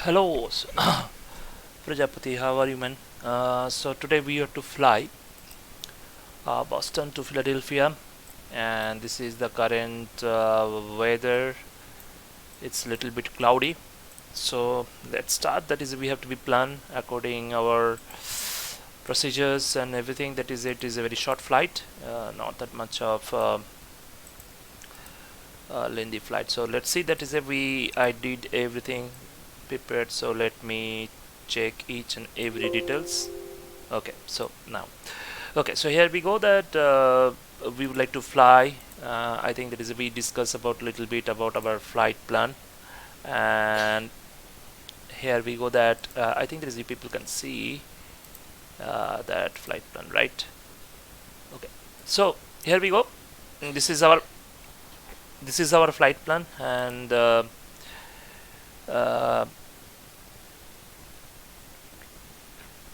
Hello, Prajapati. How are you, man? So today we are to fly Boston to Philadelphia, and this is the current weather. It's a little bit cloudy. So let's start. That is, we have to be planned according our procedures and everything. That is, it is a very short flight, not that much of lengthy flight. So let's see. That is, I did everything prepared. So let me check each and every details. Okay, so now, okay, so here we go. That we would like to fly. I think that is we discuss about a little bit about our flight plan, and here we go. That I think there is people can see that flight plan, right? Okay, so here we go. This is our flight plan, and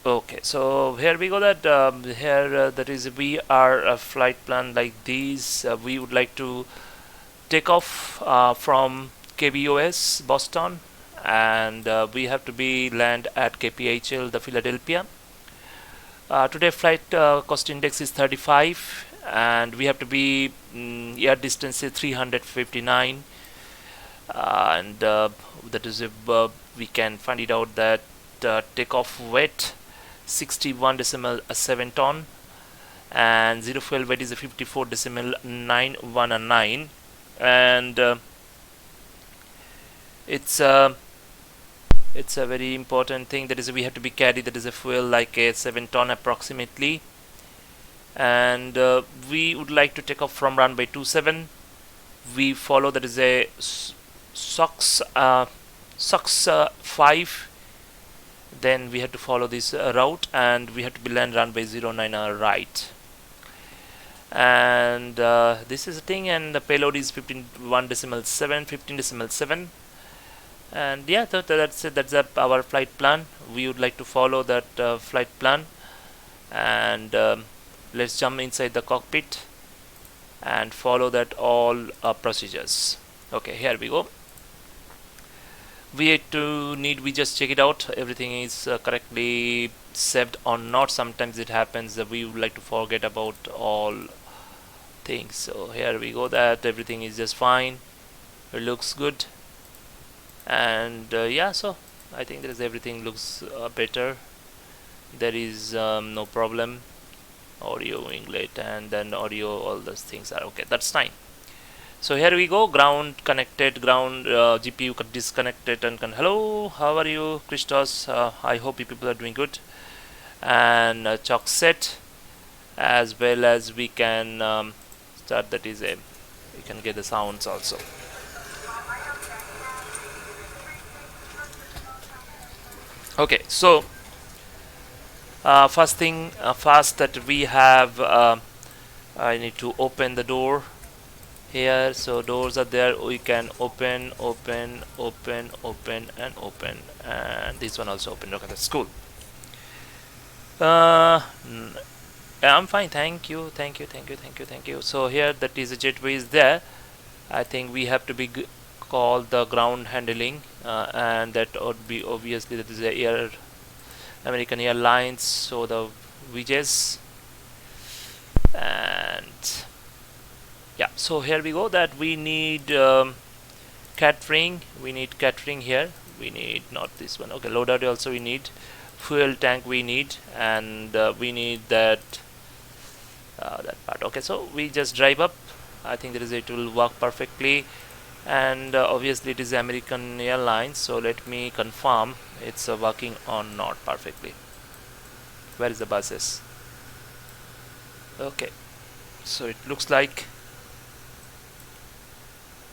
okay, so here we go. That that is we are a flight plan like these. We would like to take off from KBOS Boston, and we have to be land at KPHL the Philadelphia. Today flight cost index is 35, and we have to be air distance is 359, and that is we can find it out that takeoff weight 61.7 ton, and zero fuel weight is a 54.919, and it's a very important thing. That is, we have to be carry that is a fuel like a 7 ton approximately, and we would like to take off from runway 27. We follow that is a SOX 5. Then we have to follow this route, and we have to be land runway 09 right, and this is a thing, and the payload is 15.7, and yeah, that's it. That's our flight plan. We would like to follow that flight plan, and let's jump inside the cockpit and follow that all procedures. Okay, here we go. We just check it out, everything is correctly saved or not. Sometimes it happens that we would like to forget about all things. So here we go, that everything is just fine, it looks good, and yeah, so I think there is everything looks better. There is no problem. Audio English, and then audio, all those things are okay. That's fine. So here we go, ground connected, ground GPU disconnected, and hello, how are you, Christos? I hope you people are doing good. And chalk set, as well as we can start. That is we can get the sounds also. Okay, so first thing first, that we have I need to open the door here. So doors are there, we can open, and open, and this one also open. Okay, that's cool. I'm fine, thank you. So here, that is a gateway is there. I think we have to be called the ground handling, and that would be obviously that is a American Airlines, so the VJs, and yeah, so here we go, that we need catering. We need catering here. We need not this one. Okay, loadout also we need, fuel tank we need, and we need that part. Okay, so we just drive up. I think there is it will work perfectly, and obviously it is American Airlines. So let me confirm it's working or not perfectly. Where is the buses? Okay, so it looks like,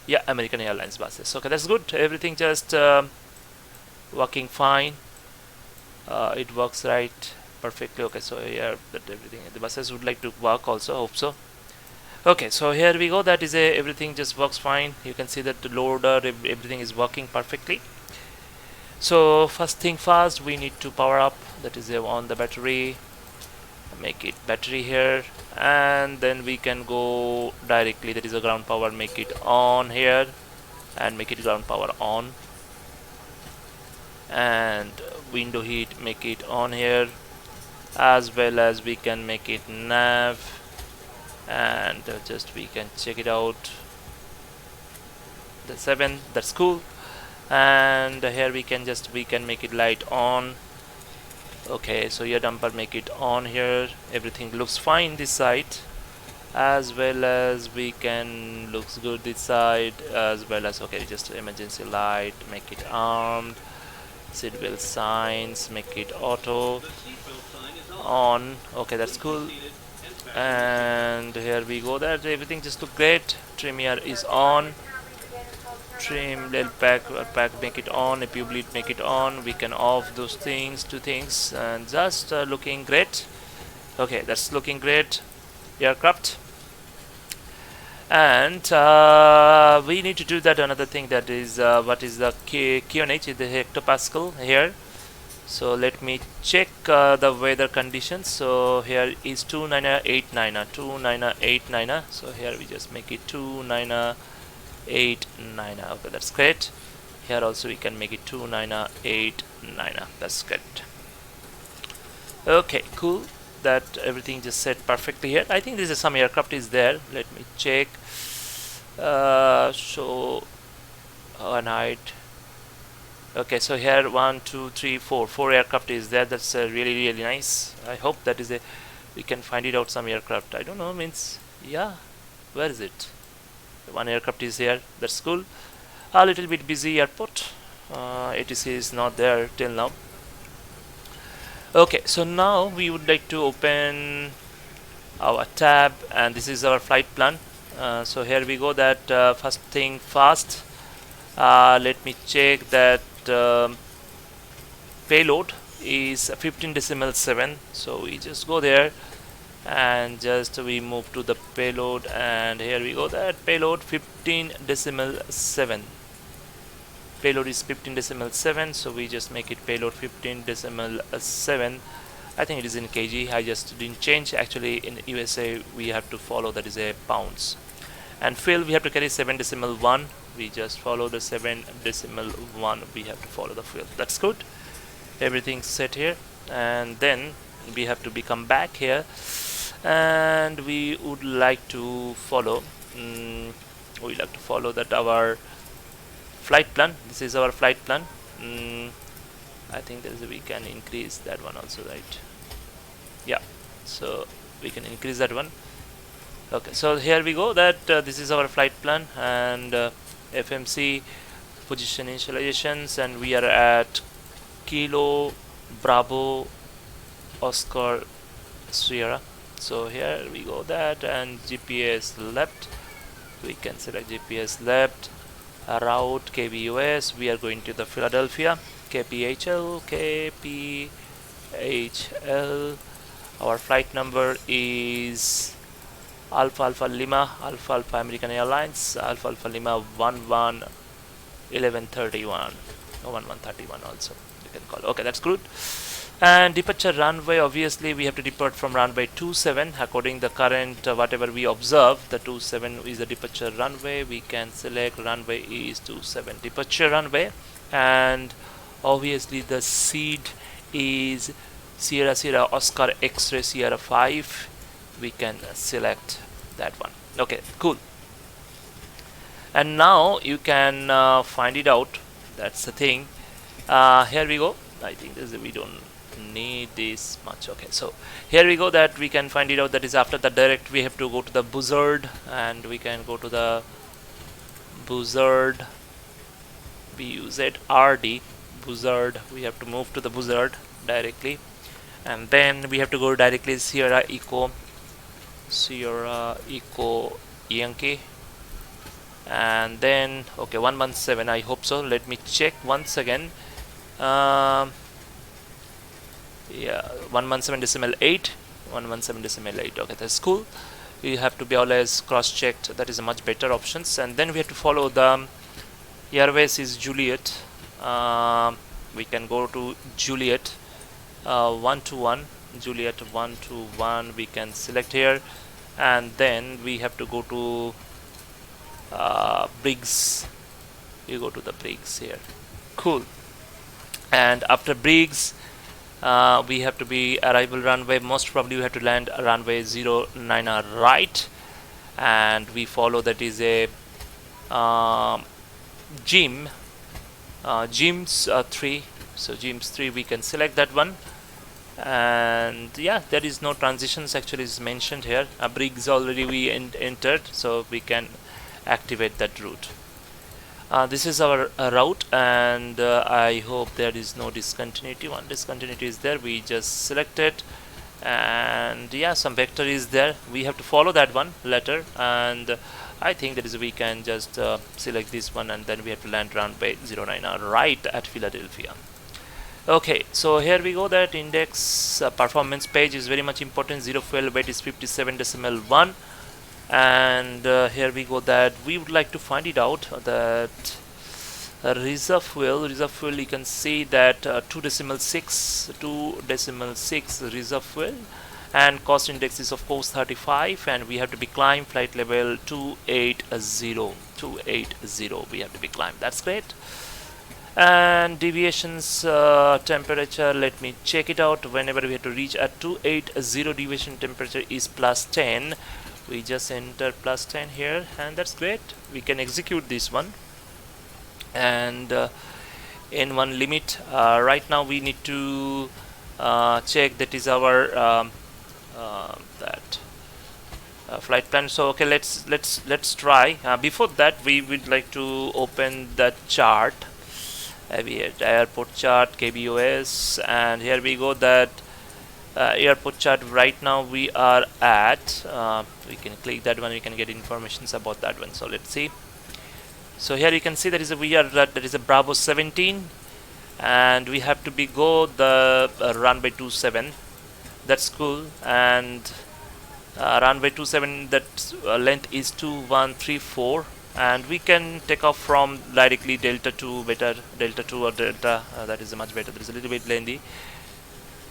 yeah, American Airlines buses. Okay, that's good. Everything just working fine. It works right perfectly. Okay, so yeah, that everything, the buses would like to work also, hope so. Okay, so here we go, that is everything just works fine. You can see that the loader, everything is working perfectly. So first thing first, we need to power up. That is on the battery, make it battery here, and then we can go directly. That is a ground power, make it on here, and make it ground power on. and window heat, make it on here, as well as we can make it nav, and just we can check it out. The 7, that's cool. And here we can make it light on. Okay, so your dumper, make it on here. Everything looks fine this side, as well as we can looks good this side, as well as okay, just emergency light, make it armed. Seatbelt signs, make it auto on. Okay, that's cool. And here we go, that everything just look great. Trim here is on. Trim little pack, make it on. If you bleed, make it on. We can off those things, two things, and just looking great. Okay, that's looking great. Aircraft. And we need to do that another thing, that is what is the QNH, the hectopascal here. So let me check the weather conditions. So here is 29890. So here we just make it 29890. Okay, that's great. Here also we can make it 29890. That's good. Okay, cool. That everything just set perfectly here. I think this is some aircraft is there. Let me check. So night. Okay, so here 1 2 3 4 aircraft is there. That's really nice. I hope that is we can find it out, some aircraft. I don't know, means yeah, where is it? One aircraft is here. That's cool. A little bit busy airport. ATC is not there till now. Okay, so now we would like to open our tab, and this is our flight plan. So here we go, that first thing fast, let me check that payload is 15.7. so we just go there and just we move to the payload, and here we go, that payload 15.7. Payload is 15.7, so we just make it payload 15.7. I think it is in kg. I just didn't change. Actually in USA we have to follow, that is a pounds. And fill, we have to carry 7.1. We just follow the 7.1. we have to follow the fill. That's good. Everything's set here, and then we have to become back here, and we would like to follow that our flight plan. This is our flight plan. I think we can increase that one also, right? Yeah, so we can increase that one. Okay, so here we go, that this is our flight plan, and FMC position initializations, and we are at Kilo Bravo Oscar Sierra. So here we go, that, and GPS left, we can select GPS left. Route KBOS, we are going to the Philadelphia. KPHL, KPHL. Our flight number is Alpha Alpha Lima, Alpha Alpha American Airlines, Alpha Alpha Lima 1131 or 1131 also you can call. Okay, that's good. And departure runway, obviously we have to depart from runway 27 according the current whatever we observe. The 27 is the departure runway. We can select runway is 27 departure runway, and obviously the seed is Sierra Sierra Oscar X-ray Sierra 5. We can select that one. Okay, cool. And now you can find it out. That's the thing. Here we go. I think this we don't need this much. Okay, so here we go, that we can find it out. That is after the direct we have to go to the Buzzard, and we can go to the Buzzard, BUZRD Buzzard. We have to move to the Buzzard directly, and then we have to go directly Sierra Echo Yankee, and then okay 117. I hope so. Let me check once again. Yeah, 117.8. 117.8. Okay, that's cool. We have to be always cross-checked. That is a much better options. And then we have to follow the airways is Juliet. We can go to Juliet 121. Juliet 121. We can select here, and then we have to go to Briggs. You go to the Briggs here. Cool. And after Briggs, we have to be arrival runway. Most probably we have to land runway 09 right, and we follow that is a GIM, GIMS 3. So GIMS 3, we can select that one. And yeah, there is no transitions actually is mentioned here. Briggs already we entered, so we can activate that route. This is our route, and I hope there is no discontinuity. One discontinuity is there, we just select it, and yeah, some vector is there, we have to follow that one later. And I think that is we can just select this one, and then we have to land runway 09 right at Philadelphia. Okay, so here we go, that index performance page is very much important. Zero fuel weight is 57.1, and here we go, that we would like to find it out that reserve fuel you can see that 2.6 reserve fuel, and cost index is of course 35, and we have to be climb flight level 280 we have to be climb. That's great. And deviations temperature, let me check it out. Whenever we have to reach at 280, deviation temperature is +10. We just enter +10 here, and that's great. We can execute this one. And in one limit, right now we need to check that is our flight plan. So okay, let's try. Before that, we would like to open that chart, airport chart, KBOS, and here we go, that airport chart. Right now we are at we can click that one, we can get informations about that one. So let's see. So here you can see there is a Bravo 17, and we have to be go the runway 27. That's cool. And runway 27, that length is 2134, and we can take off from directly Delta 2 better, Delta 2 or Delta, that is much better. That is a little bit lengthy.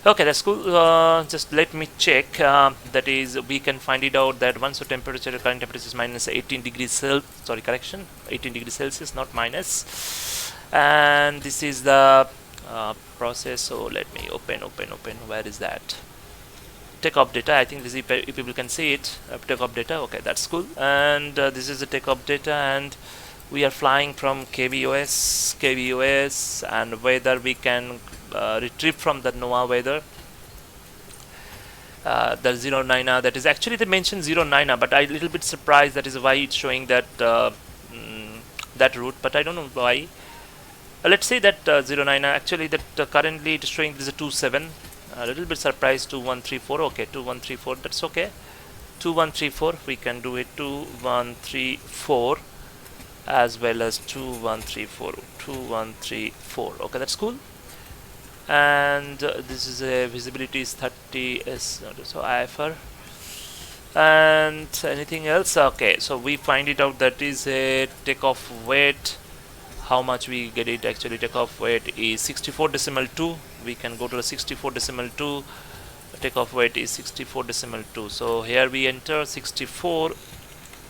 Okay, that's cool. Just let me check. That is, we can find it out that once the temperature, current temperature is minus 18 degrees Celsius. Sorry, correction, 18 degrees Celsius, not minus. And this is the process. So let me open. Where is that? Takeoff data. I think this is, if people can see it. Takeoff data. Okay, that's cool. And this is the takeoff data, and we are flying from KBOS, and weather we can retrieve from the NOAA weather. The 09, that is actually they mentioned 09, but I'm a little bit surprised. That is why it's showing that that route, but I don't know why. Let's say that 09, actually that currently it's showing this is a 27. A little bit surprised. 2134. Okay, 2134, that's okay. 2134, we can do it. 2134 as well as 2134. Okay, that's cool. And this is a visibility is 30 s, so IFR. And anything else? Okay, so we find it out, that is a takeoff weight. How much we get it? Actually, takeoff weight is 64.2. We can go to the 64.2. Takeoff weight is 64.2. So here we enter 64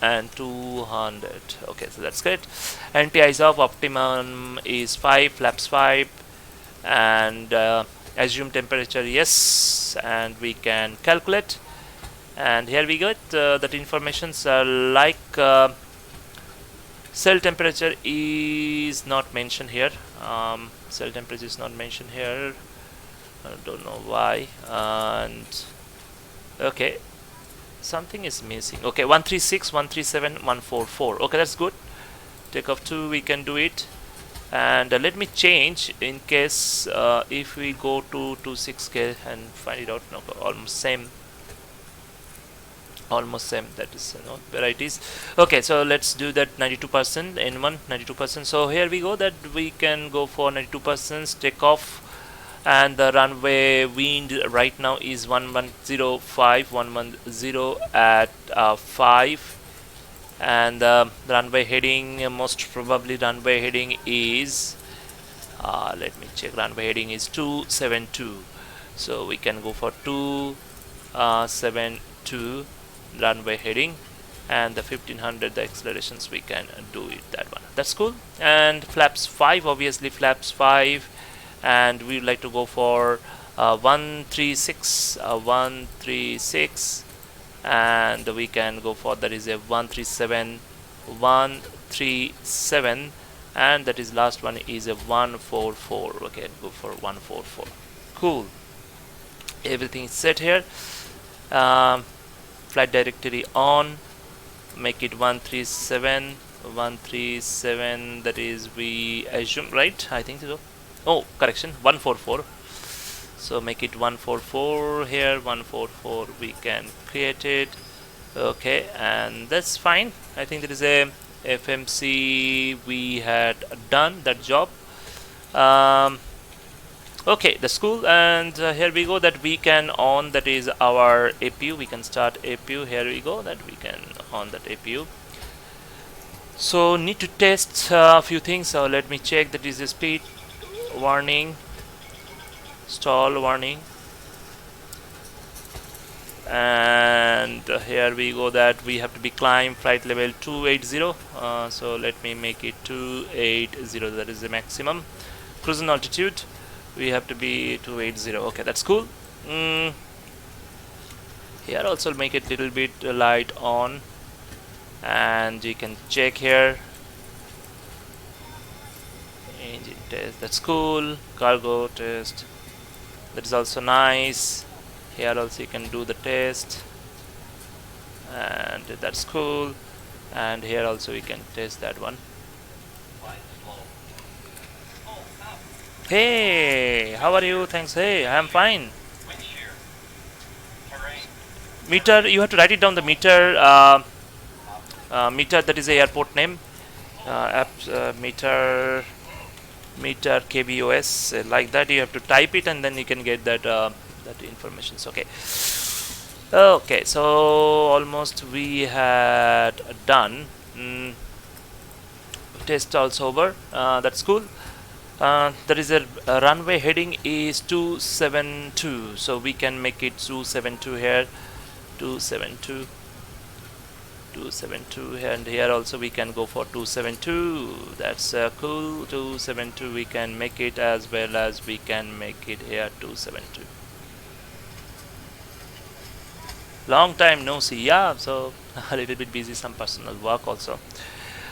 and 200. Okay, so that's great. NTIs of optimum is 5, flaps 5, and assume temperature, yes, and we can calculate. And here we get that informations like cell temperature is not mentioned here. Cell temperature is not mentioned here. I don't know why. And okay, something is missing. Okay, 136, 137, 144. Okay, that's good. Takeoff 2, we can do it. And let me change in case if we go to 26K and find it out. No, almost same. That is varieties. Okay, so let's do that 92%. N1 92%. So here we go, that we can go for 92% takeoff, and the runway wind right now is 110 at 5, and the runway heading, most probably runway heading is let me check. Runway heading is 272, so we can go for 272 runway heading, and the 1500, the accelerations we can do it, that one. That's cool. And flaps 5, obviously flaps 5, and we would like to go for 136, and we can go for, that is a 137, and that is last one is a 144. Okay, go for 144. Cool. Everything is set here. Flight directory on, make it 137, that is, we assume, right? I think so. Oh, correction, 144. So make it 144 here, 144, we can create it. Okay, and that's fine. I think there is a FMC, we had done that job. Okay, that's cool. And here we go, that we can on, that is our APU. We can start APU. Here we go, that we can on that APU. So need to test a few things. So let me check, that is a speed warning, stall warning, and here we go, that we have to be climb flight level 280. So let me make it 280, that is the maximum. Cruising altitude, we have to be 280. Okay, that's cool. Here also make it little bit light on, and you can check here. Engine test, that's cool. Cargo test, that is also nice. Here also you can do the test, and that's cool. And here also we can test that one. Hey, how are you? Thanks. Hey, I am fine. Meter, you have to write it down, the meter. Meter, that is the airport name. Meter KBOS, like that. You have to type it, and then you can get that that information. Okay. Okay, so almost we had done. Test also over. That's cool. There is a runway heading is 272, so we can make it 272 here, 272 here, and here also we can go for 272. That's cool. 272 we can make it, as well as we can make it here 272. Long time no see. Yeah, so a little bit busy, some personal work also.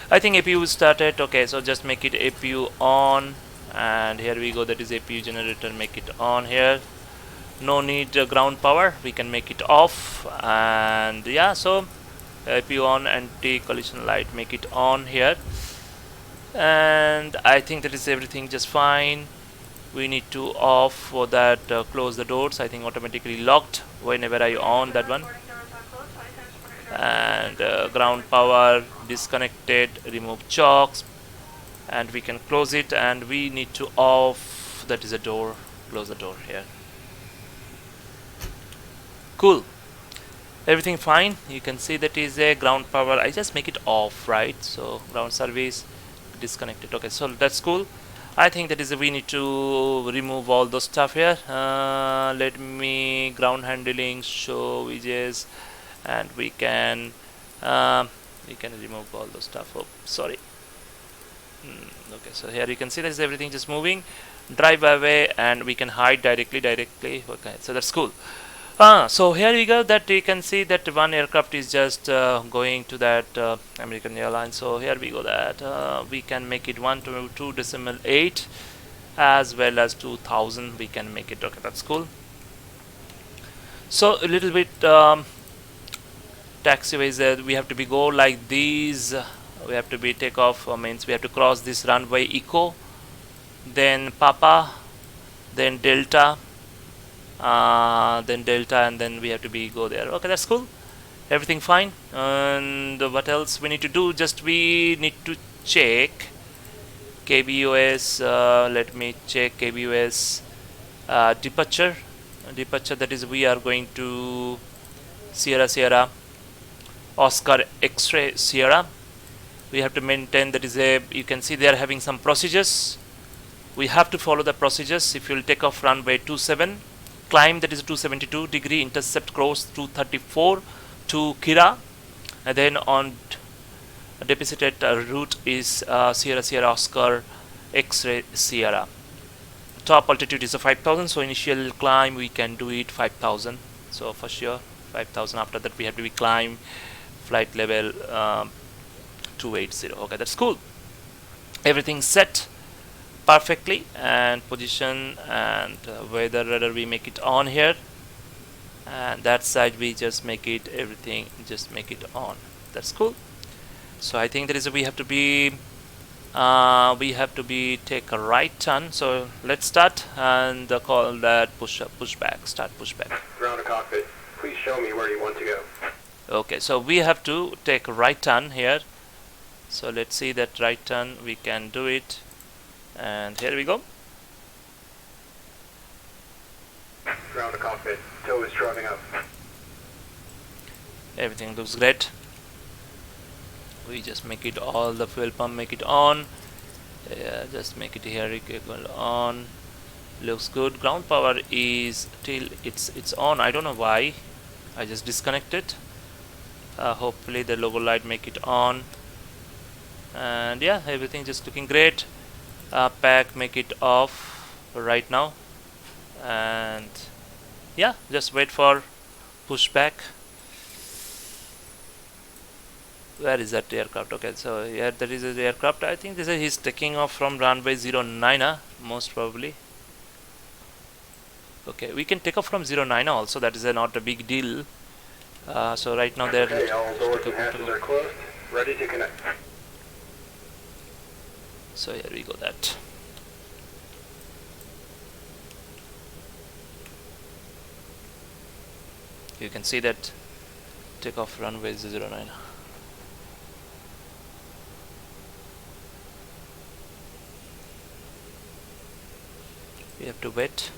I think APU started. Okay, so just make it APU on, and here we go, that is APU generator, make it on here. No need ground power, we can make it off. And yeah, so APU on, anti-collision light, make it on here. And I think that is everything just fine. We need to off for that, close the doors. I think automatically locked whenever I on that one. And ground power disconnected, remove chocks, and we can close it. And we need to off, that is a door, close the door here. Cool, everything fine. You can see that is a ground power, I just make it off, right? So ground service disconnected. Okay, so that's cool. I think that is we need to remove all those stuff here. Let me ground handling, show widgets, and we can remove all those stuff. Oh, sorry. Okay, so here you can see that is everything just moving. Drive away, and we can hide directly. Okay, so that's cool. So here we go, that you can see that one aircraft is just going to that American Airlines. So here we go, that we can make it 122.8 as well as 2000, we can make it. Okay, that's cool. So a little bit taxiways, we have to be go like these. We have to be take off, means we have to cross this runway echo, then Papa, then Delta, and then we have to be go there. Okay, that's cool, everything fine. And what else we need to do? Just we need to check KBOS. Let me check KBOS departure, that is we are going to Sierra Oscar X-ray Sierra. We have to maintain, that is a, you can see they are having some procedures. We have to follow the procedures. If you will take off runway 27, climb, that is 272 degree, intercept course 234 to Kira, and then on deposited route is Sierra Oscar X-ray Sierra. top altitude is a 5000, so initial climb we can do it 5000, so for sure 5000. After that we have to be climb flight level 280. Okay, that's cool. Everything set perfectly, and position and weather radar we make it on here, and that side we just make it everything, just make it on. That's cool. So I think there is a, we have to be take a right turn. So let's start and call that pushback, start pushback. Ground to cockpit, please show me where you want to go. Okay, so we have to take a right turn here. So let's see that right turn, we can do it, and here we go. Ground to cockpit, tow is driving up. Everything looks great. We just make it all, the fuel pump make it on. Just make it here equal on. Looks good. Ground power is till it's on. I don't know why. I just disconnected. Hopefully the logo light make it on. And yeah, everything just looking great. Pack make it off right now. And yeah, just wait for pushback. Where is that aircraft? Okay, so here there is an aircraft. I think this is he's taking off from runway 09, most probably. Okay, we can take off from 09 also. That is not a big deal. So right now they're okay, all doors and hatches are closed, ready to connect. So here we go. That. You can see that takeoff runway 09. We have to wait.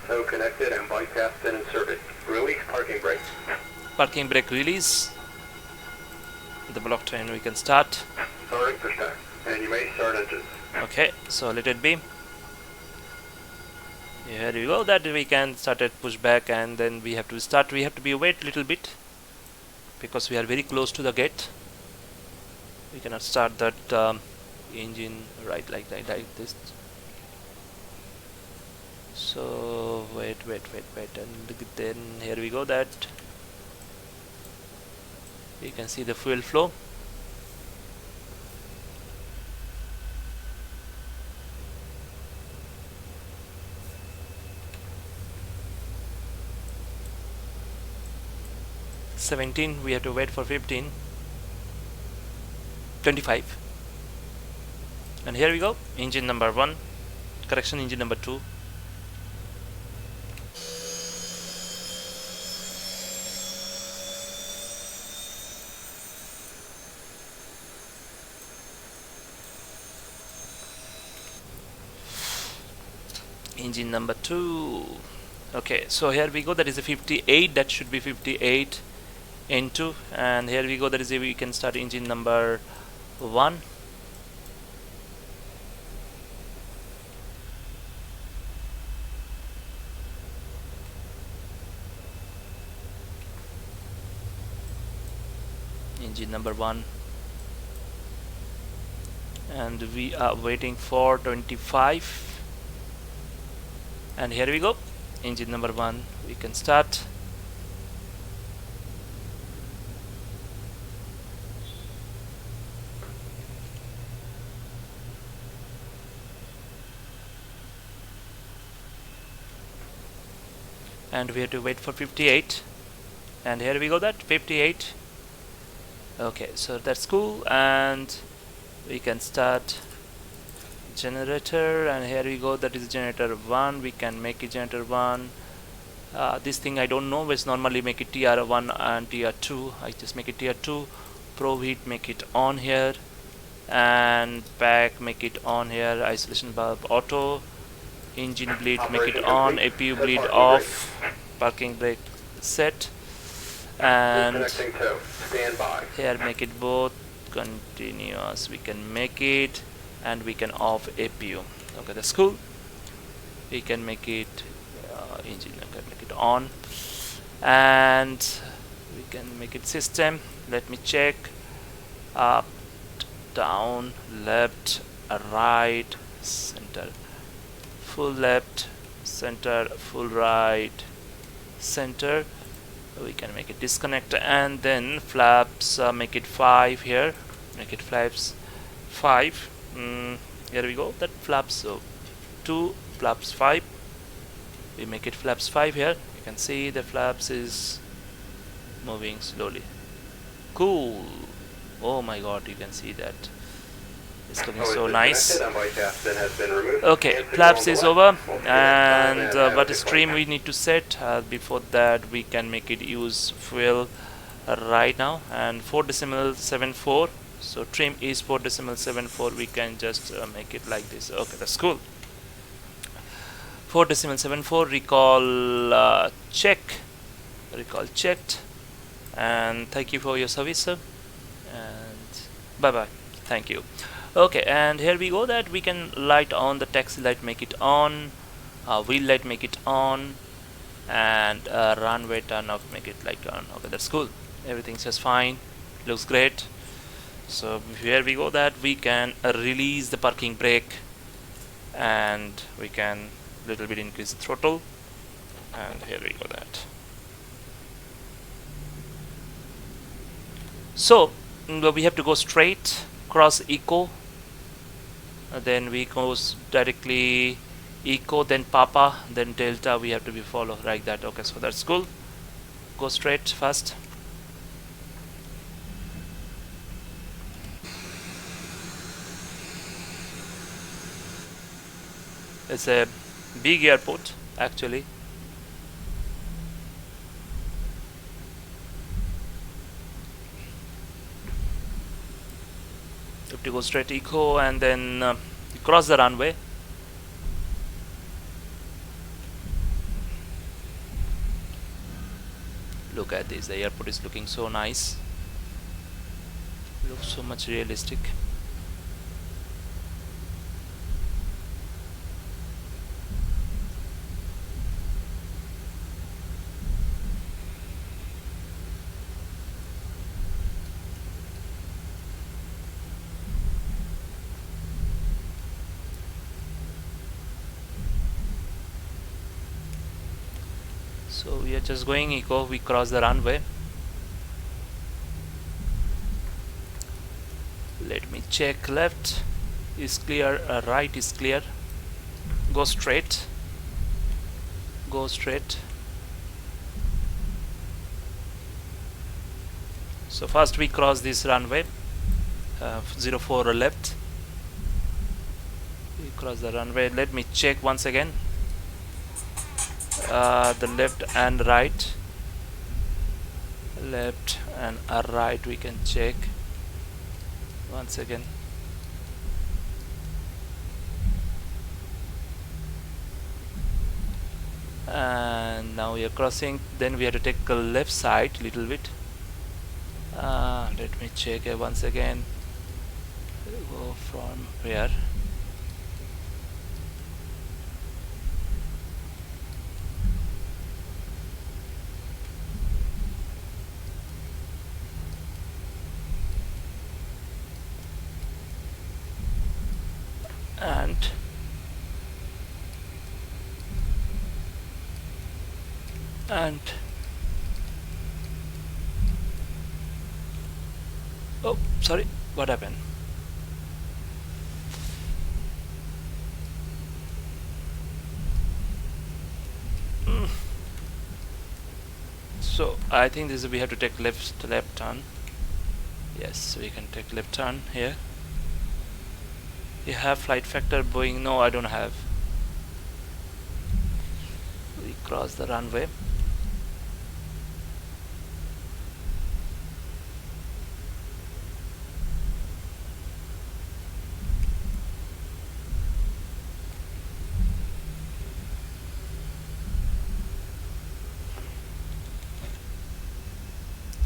So connected and bypass then inserted. Release parking brake. Parking brake release. The block train we can start. Starting pushback, and you may start engines. Okay, so let it be. Here we go. That we can start at pushback, and then we have to start. We have to be wait little bit because we are very close to the gate. We cannot start that engine right like this. So wait, and then here we go. That we can see the fuel flow. We have to wait for 15, 25, and here we go. Engine number 1, correction, engine number 2. Engine number 2. Okay, so here we go. That is a 58. That should be 58 into, and here we go. That is a, we can start engine number 1. Engine number 1, and we are waiting for 25. And here we go. Engine number 1, we can start. And we have to wait for 58, and here we go, that 58. Okay, so that's cool, and we can start generator, and here we go. That is generator 1. We can make it generator 1. This thing I don't know, which normally make it TR1 and TR2. I just make it TR2. Pro heat make it on here, and pack make it on here. Isolation bulb auto. Engine bleed make it on. APU bleed off. Parking brake set, and here make it both continuous we can make it, and we can off APU. Okay, that's cool. We can make it engine, okay, make it on, and we can make it system. Let me check. Up, down, left, right, center, full left, center, full right, center. We can make it disconnect, and then flaps, make it 5 here, make it flaps 5. Here we go, that flaps, so 2 flaps 5, we make it flaps 5 here. You can see the flaps is moving slowly. Cool. Oh my god, you can see that it's looking so nice. Okay, flaps is over, and what stream we need to set. Before that we can make it use fuel right now, and 4.74, so trim is 4.74. we can just make it like this. Okay, that's cool. 4.74 recall checked, and thank you for your service, sir, and bye bye. Thank you. Okay, and here we go, that we can light on the taxi light, make it on, wheel light, make it on, and runway turn off, make it like on. Okay, that's cool. Everything's just fine, looks great. So here we go, that we can release the parking brake, and we can little bit increase the throttle, and here we go that. So we have to go straight, cross eco, then we go directly eco, then papa, then delta. We have to be follow like that. Okay, so that's cool. Go straight first. It's a big airport actually. You have to go straight eco, and then you cross the runway. Look at this, the airport is looking so nice, looks so much realistic. So we are just going eco, we cross the runway. Let me check, left is clear, right is clear. Go straight, go straight. So first we cross this runway, 04 left. We cross the runway. Let me check once again. The left and right, left and right, we can check once again. And now we are crossing, then we have to take a left side little bit. Let me check once again. Go from here. And oh, sorry, what happened? So I think this is, we have to take left turn. Yes, we can take left turn here. You have flight factor Boeing? No, I don't have. We cross the runway.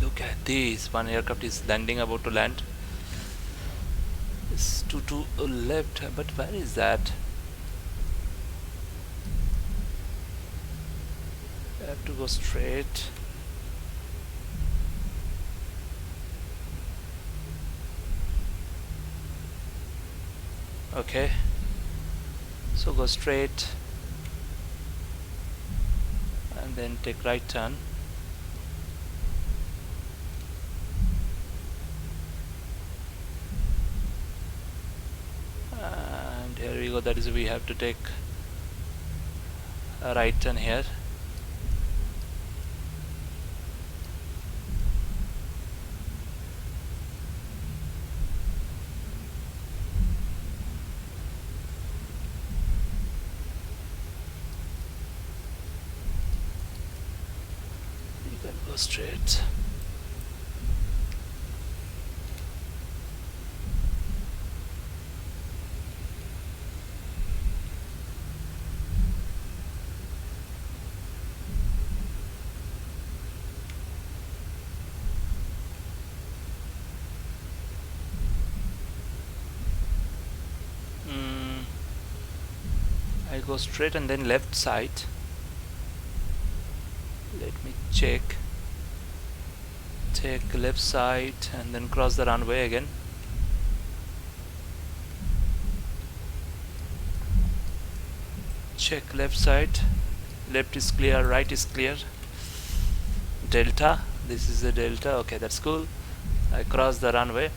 Look at this, one aircraft is landing, about to land. to left, but where is that? I have to go straight. Okay, so go straight and then take right turn. And here we go, that is, we have to take a right turn here. Go straight. I go straight and then left side. Let me check. Take left side and then cross the runway again. Check left side. Left is clear, right is clear. Delta, this is the delta. Okay, that's cool. I cross the runway.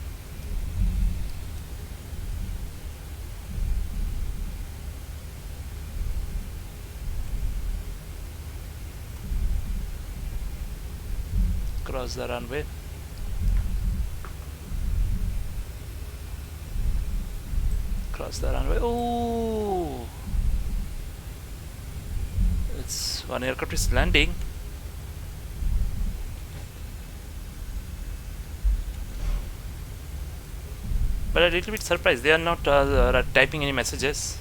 Cross the runway. Cross the runway. Oh, it's one aircraft is landing. But a little bit surprised they are not typing any messages.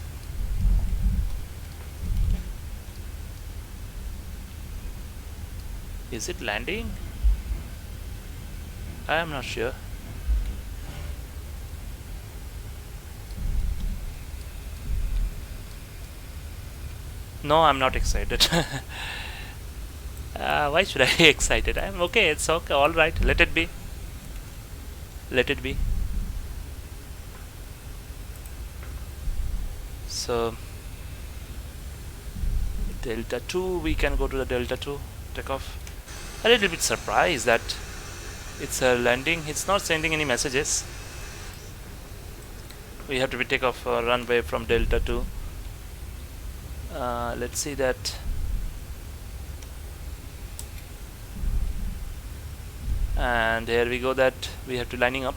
Is it landing? I am not sure. No, I'm not excited. Why should I be excited? I'm okay. It's okay. All right. Let it be. Let it be. So Delta 2, we can go to the Delta 2 takeoff. A little bit surprised that it's a landing. It's not sending any messages. We have to be take off runway from Delta 2. Let's see that. And here we go, that we have to lining up.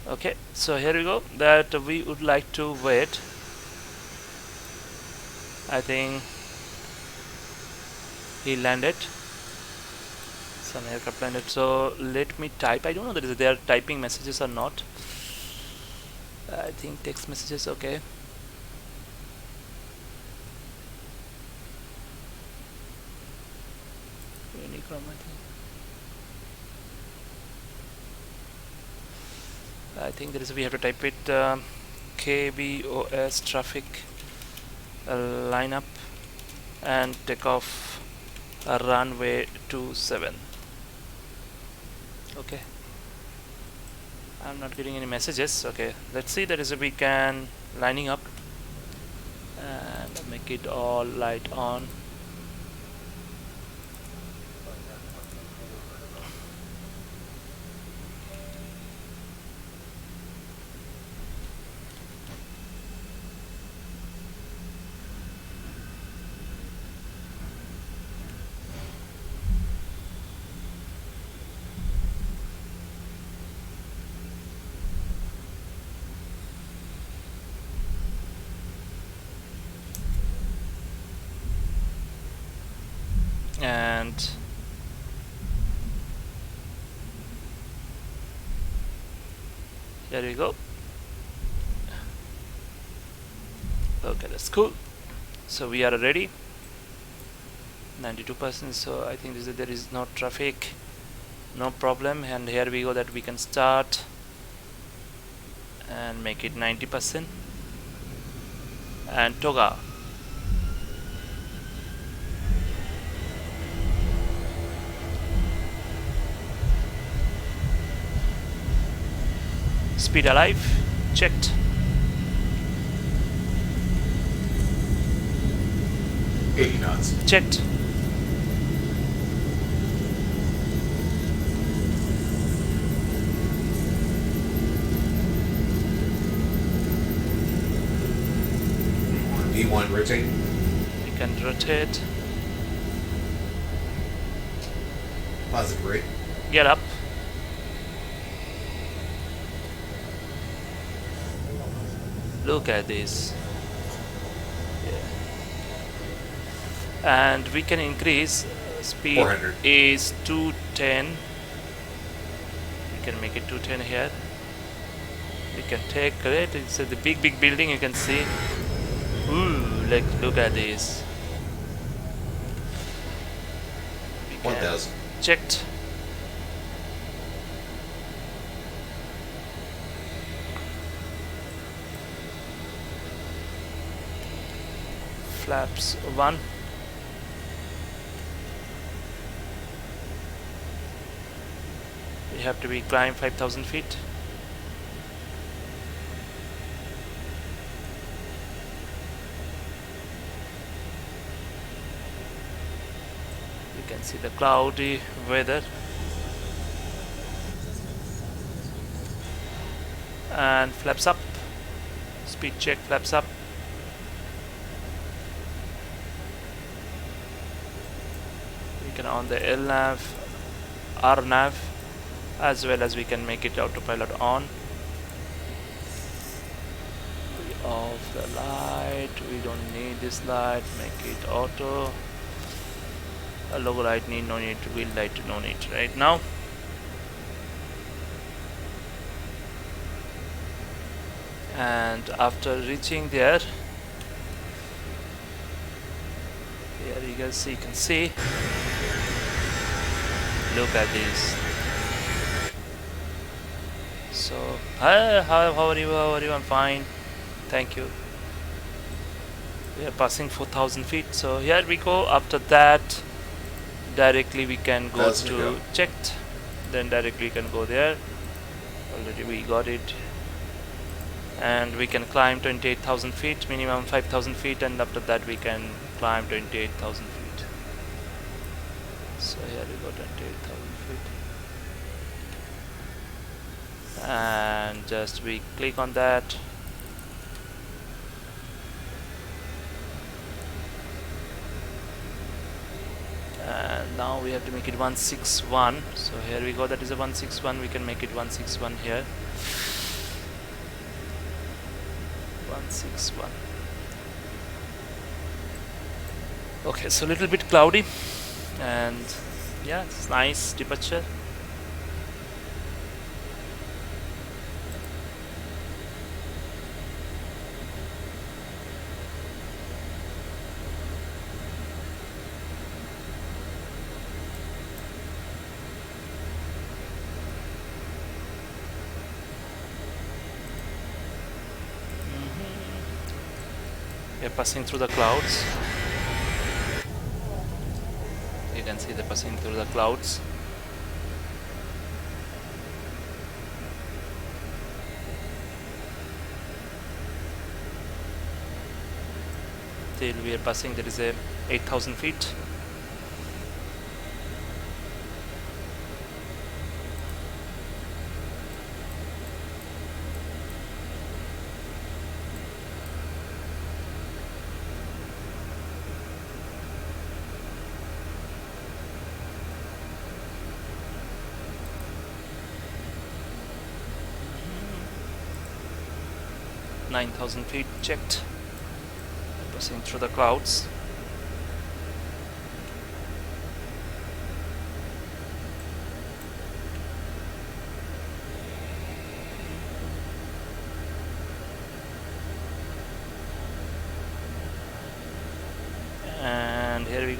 Okay, so here we go, that we would like to wait. I think he landed. Some aircraft landed. So let me type. I don't know that they are typing messages or not. I think text messages. Okay. Unicron, I think. I think there is, we have to type it, KBOS traffic lineup and take off runway 27. Okay, I'm not getting any messages. Okay, let's see, that is, we can lining up and make it all light on. and here we go. Okay, that's cool. So we are ready. 92%. So I think there is no traffic, no problem. And here we go that we can start and make it 90% and toga. Speed alive, checked. knots. Checked. V1 rotate. We can rotate. Positive rate. Get up. Look at this. And we can increase speed 400. is 210. We can make it 210 here. We can take it. It's the big building, you can see. Ooh, look at this. 1000. Checked. Flaps 1. We have to be climb 5,000 feet. You can see the cloudy weather. And flaps up. Speed check, flaps up. We can on the LNAV, RNAV, as well as we can make it autopilot on. We off the light. We don't need this light. Make it auto. A logo light need, no need. Wheel light, no need right now. And after reaching there, here you guys see, you can see. Look at this. So, hi, how are you? How are you? I'm fine. Thank you. We are passing 4,000 feet. So here we go. After that, directly we can go to checked. Then directly we can go there. Already we got it. And we can climb 28,000 feet, minimum 5,000 feet, and after that we can climb 28,000 feet. So here we go, 28,000 feet. And just we click on that. And now we have to make it 161. So here we go, that is a 161. We can make it 161 here. 161. Okay, so a little bit cloudy, and yeah, it's nice departure. We are passing through the clouds. You can see they're passing through the clouds. Till we are passing, there is a 8,000 feet. Mm-hmm. 9,000 feet checked. Passing through the clouds.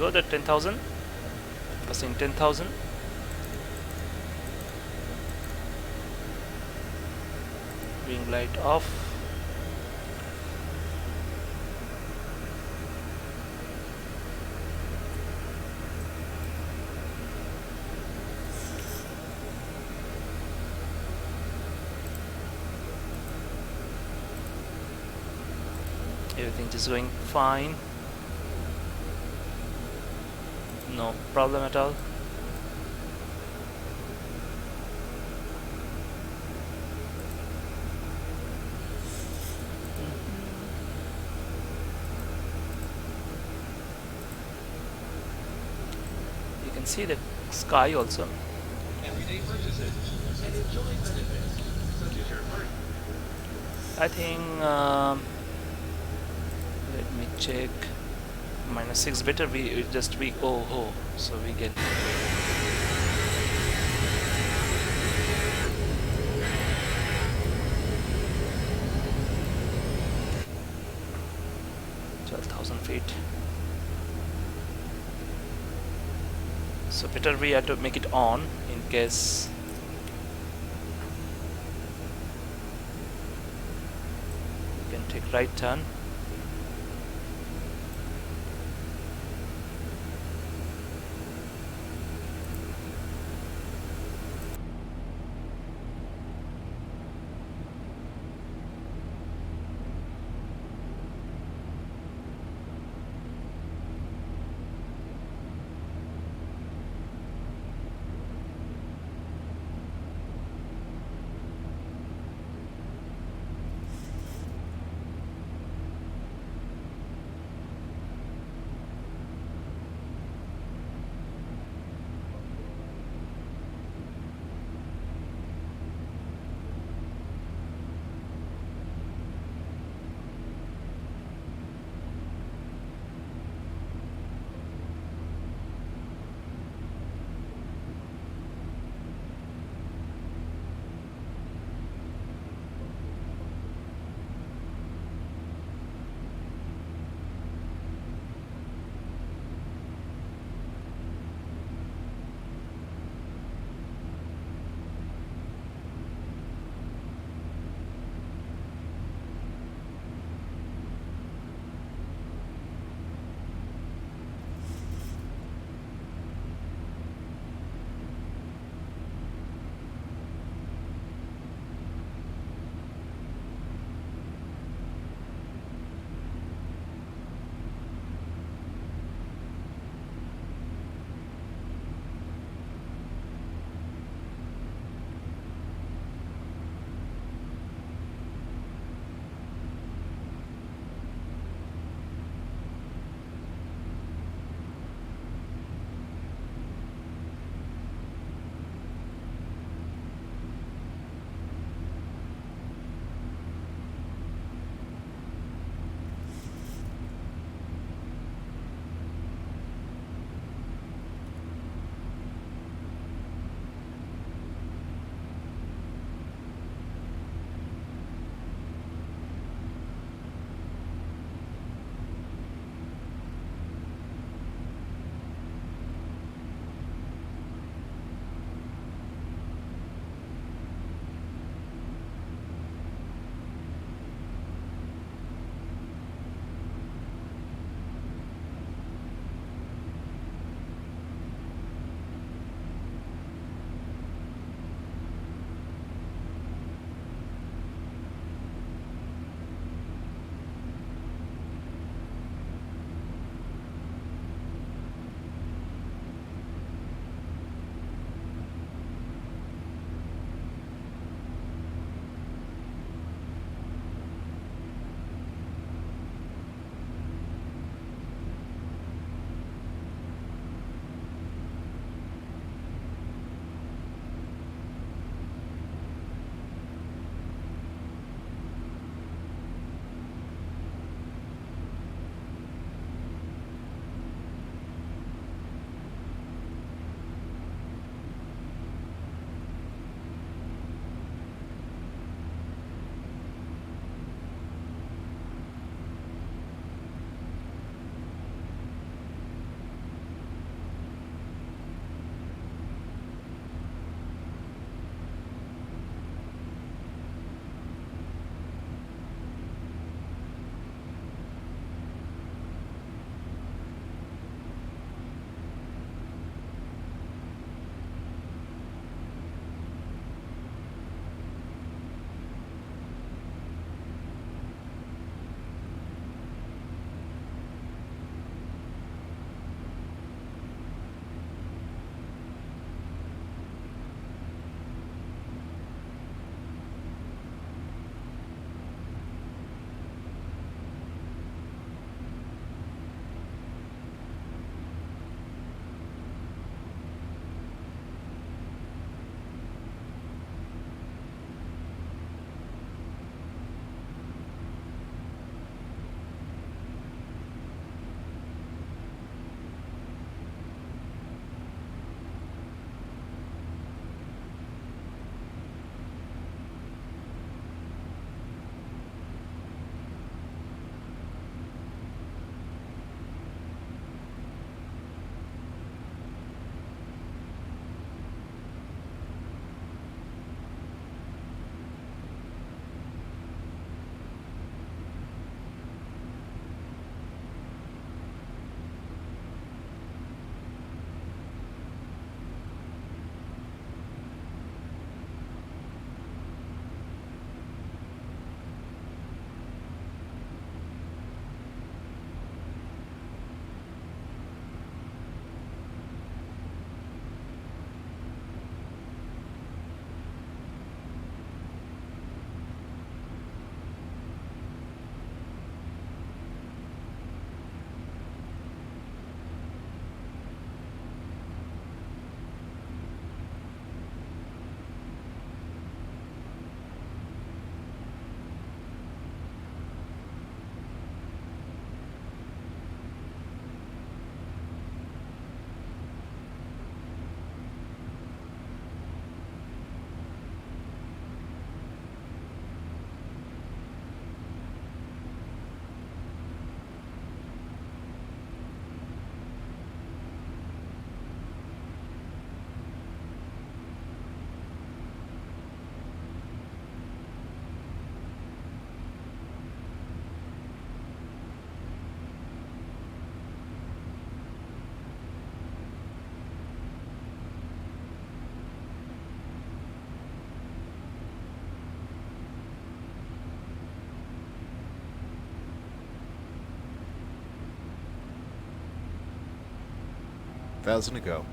go. The 10,000. Passing 10,000. Wing light off. Everything is going fine. No problem at all. You can see the sky also. I think let me check. -6 better. We oh, so we get feet. So better we have to make it on in case you can take right turn. 5,000 to go.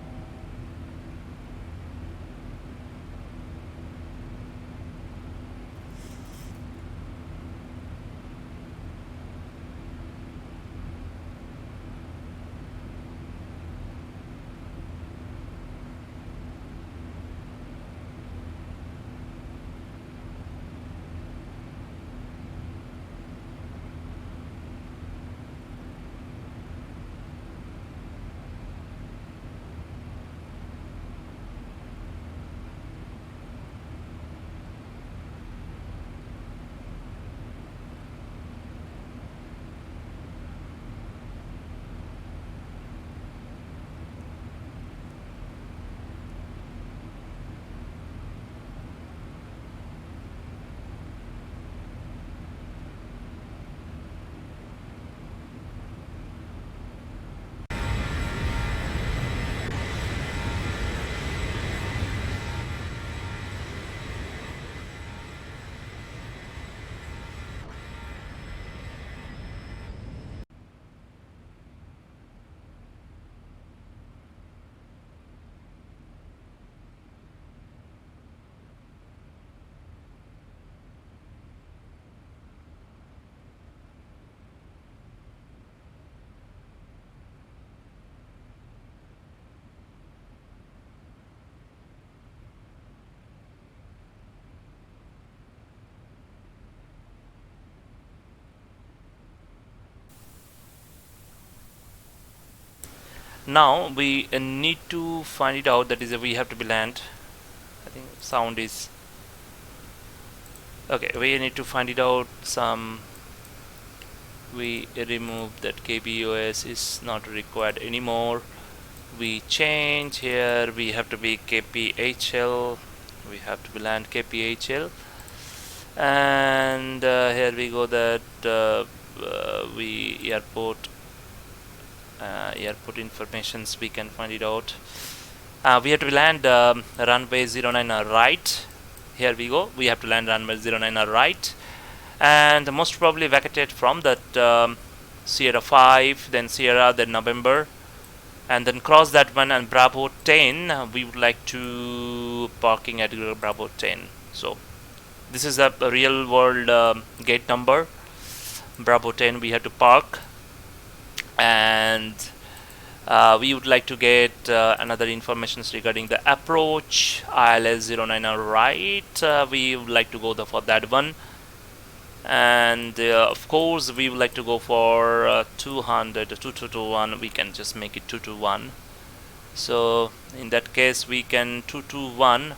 Now we need to find it out, that is we have to be land. I think sound is okay. We need to find it out. We remove that KBOS is not required anymore. We change here, we have to be KPHL, we have to be land KPHL, and here we go that we airport informations we can find it out. We have to land runway 09 right. Here we go, we have to land runway 09 right, and most probably vacated from that Sierra 5, then Sierra, then November, and then cross that one, and Bravo 10 we would like to parking at Bravo 10. So this is a real world gate number, Bravo 10 we have to park, and we would like to get another informations regarding the approach ILS 09 right. We would like to go for that one, and of course we would like to go for 2221. We can just make it 221. So in that case we can 221.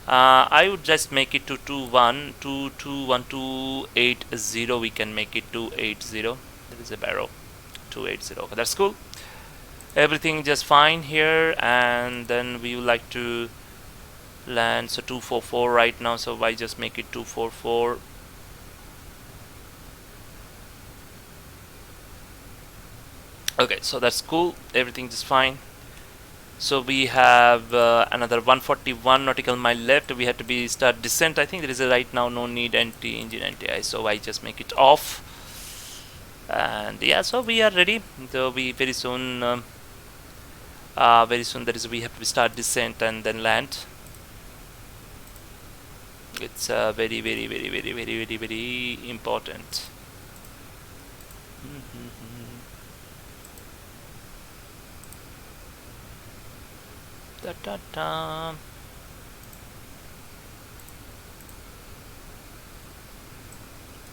I would just make it 221, 221280. We can make it 280. There is a barrow. 280. Okay, that's cool. Everything just fine here, and then we would like to land, so 244 right now, so I just make it 244. Okay, so that's cool. Everything just fine. So we have another 141 nautical mile left. We have to be start descent. I think there is a right now no need anti-engine anti-eye, so I just make it off. And yeah, so we are ready. So we very soon that is we have to start descent and then land. It's very important.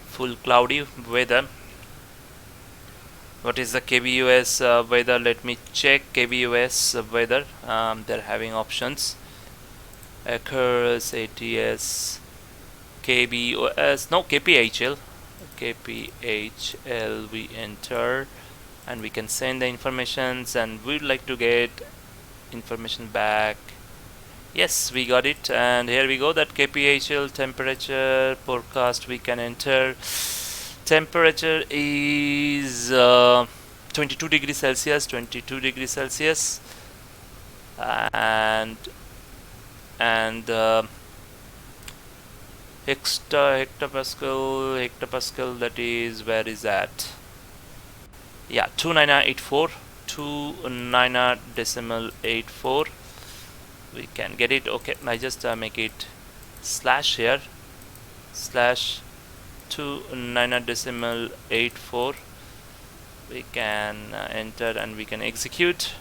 Full cloudy weather. What is the KBOS weather? Let me check KBOS weather. They're having options. Occurs, ATS, KBOS, no, KPHL. KPHL we enter, and we can send the informations, and we'd like to get information back. Yes, we got it, and here we go, that KPHL temperature forecast we can enter. Temperature is 22 degrees Celsius, 22 degrees Celsius, and hectopascal, that is, where is that? Yeah, 29984, 29.84. We can get it. Okay, I just make it slash here, slash 29.84. we can enter and we can execute.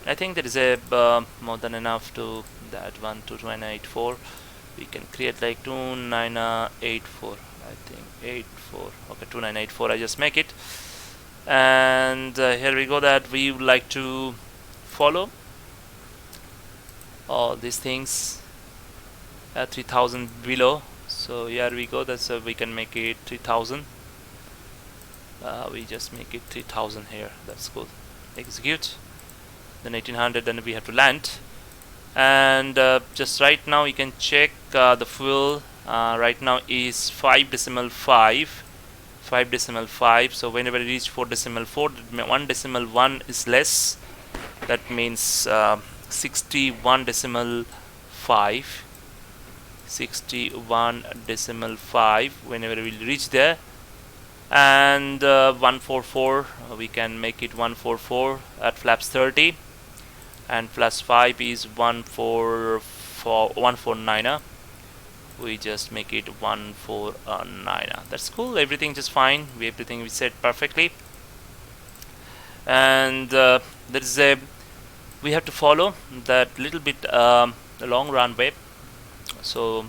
I think there is a more than enough to that one, 2984. We can create like 2984. I think 84. Okay, 2984. I just make it, and here we go. That we would like to follow all these things at 3000 below. So here we go. That's we can make it 3000. We just make it 3000 here. That's cool. Execute. Then 1800. Then we have to land. And just right now you can check the fuel. Right now is 5.5. 5.5. So whenever you reach 4.4, 1.1 is less. That means 61.5. 61.5 whenever we reach there. And 144, we can make it 144 at flaps 30, and plus 5 is 149er. We just make it 149er. That's cool. Everything just fine. Everything we set perfectly. And there is a, we have to follow that little bit long runway. So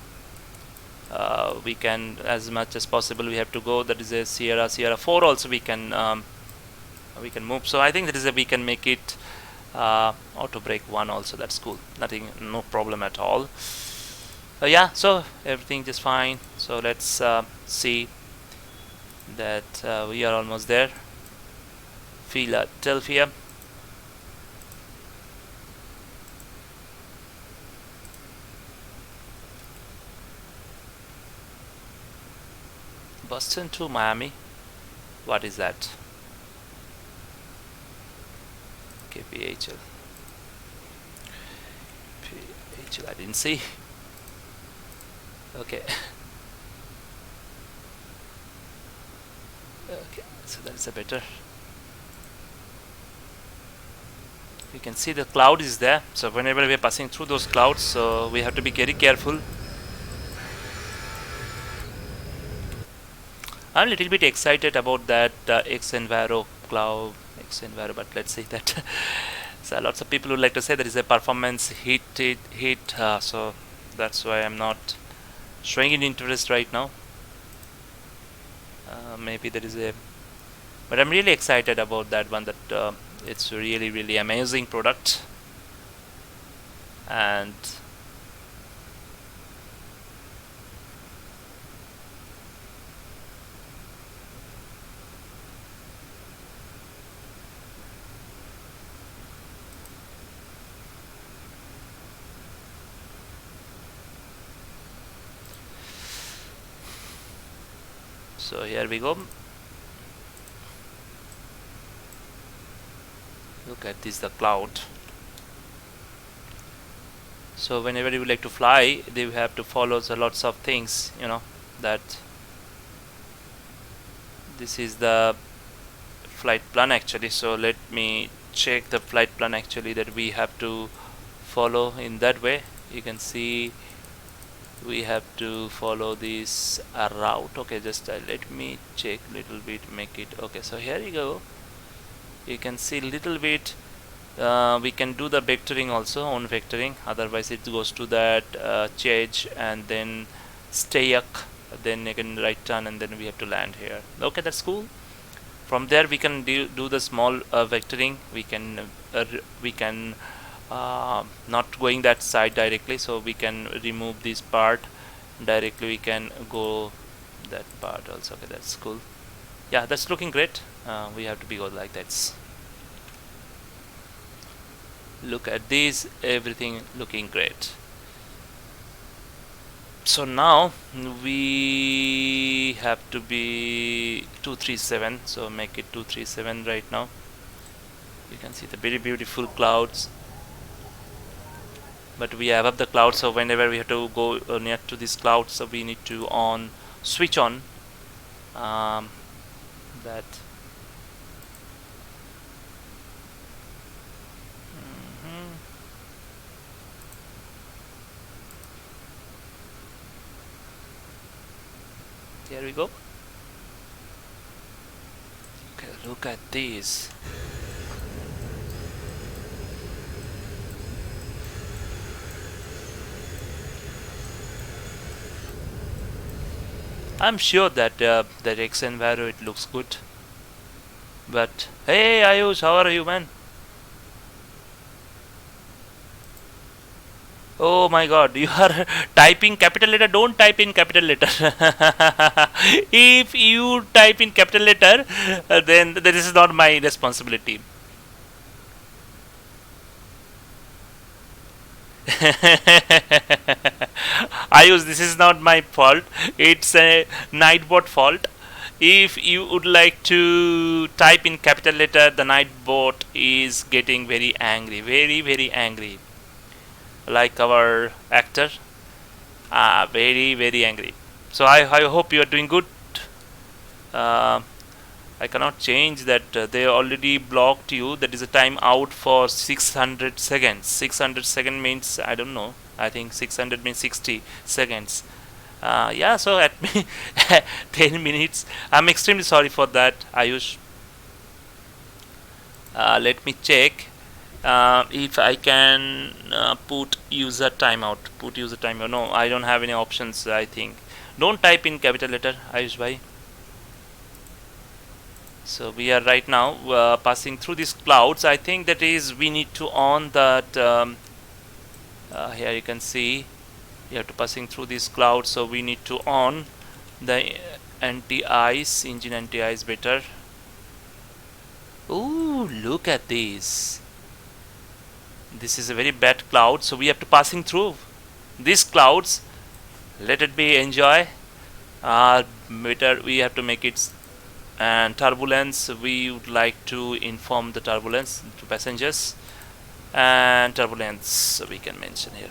we can, as much as possible, we have to go. That is a Sierra 4 also we can move. So I think that is a, we can make it auto brake 1 also. That's cool. Nothing, no problem at all. Yeah, so everything just fine. So let's see that we are almost there. Philadelphia. Boston to Miami. What is that? KPHL. KPHL, I didn't see. Okay. Okay, so that is a better. You can see the cloud is there. So whenever we are passing through those clouds, so we have to be very careful. I'm a little bit excited about that XVISION cloud, XVISION, but let's see that. So lots of people would like to say there is a performance hit, so that's why I'm not showing any interest right now. Maybe there is a, but I'm really excited about that one. That it's really amazing product, and so here we go. Look at this, the cloud. So whenever you would like to fly, they have to follow lots of things, you know, that this is the flight plan actually. So let me check the flight plan actually that we have to follow in that way. You can see we have to follow this route. Okay, just let me check little bit, make it okay. So here you go. You can see little bit. We can do the vectoring also, on vectoring. Otherwise, it goes to that change and then stay up. Then you can right turn and then we have to land here. Okay, that's cool. From there we can do the small vectoring. We can not going that side directly, so we can remove this part directly. We can go that part also. Okay, that's cool. Yeah, that's looking great. We have to be good like that. Look at this, everything looking great. So now we have to be 237, so make it 237 right now. You can see the very beautiful clouds, but we have up the clouds, so whenever we have to go near to this cloud, so we need to switch on that Here we go. Okay, look at this. I'm sure that that X Enviro, it looks good. But hey Ayush, how are you, man? Oh my god, you are typing capital letter. Don't type in capital letter. If you type in capital letter, then this is not my responsibility. Ayush, this is not my fault. It's a Nightbot fault. If you would like to type in capital letter, the Nightbot is getting very angry, very angry, like our actor. Very angry. So I hope you are doing good. Uh, I cannot change that. They already blocked you. That is a time out for 600 seconds. 600 second means, I don't know. I think 600 means 60 seconds. Yeah, so at me 10 minutes. I'm extremely sorry for that, Ayush. Let me check if I can put user timeout. Put user timeout. No, I don't have any options, I think. Don't type in capital letter, Ayush bhai. So we are right now passing through these clouds. I think that is, we need to on that. Here you can see you have to passing through these clouds, so we need to on the anti-ice, engine anti-ice better. Ooh, look at this. This is a very bad cloud, so we have to passing through these clouds. Let it be, enjoy. Better we have to make it. And turbulence, we would like to inform the turbulence to passengers, and turbulence we can mention here.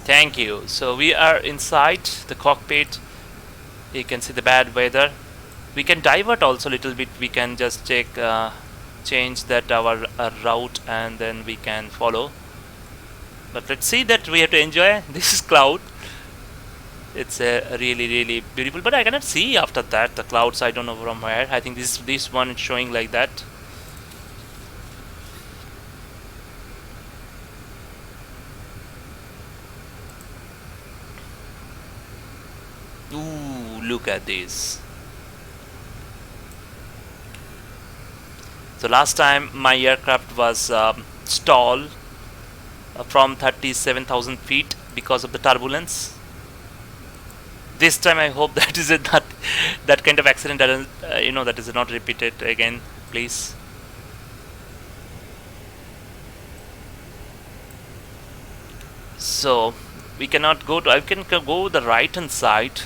Thank you. So we are inside the cockpit. You can see the bad weather. We can divert also a little bit. We can just check, change that our route, and then we can follow. But let's see that we have to enjoy. This is cloud. It's really beautiful. But I cannot see after that the clouds. I don't know from where. I think this one is showing like that. Ooh, look at this. So last time my aircraft was stalled from 37,000 feet because of the turbulence. This time I hope that is not that kind of accident doesn't, that is not repeated again, please. So we cannot go to. I can go the right hand side.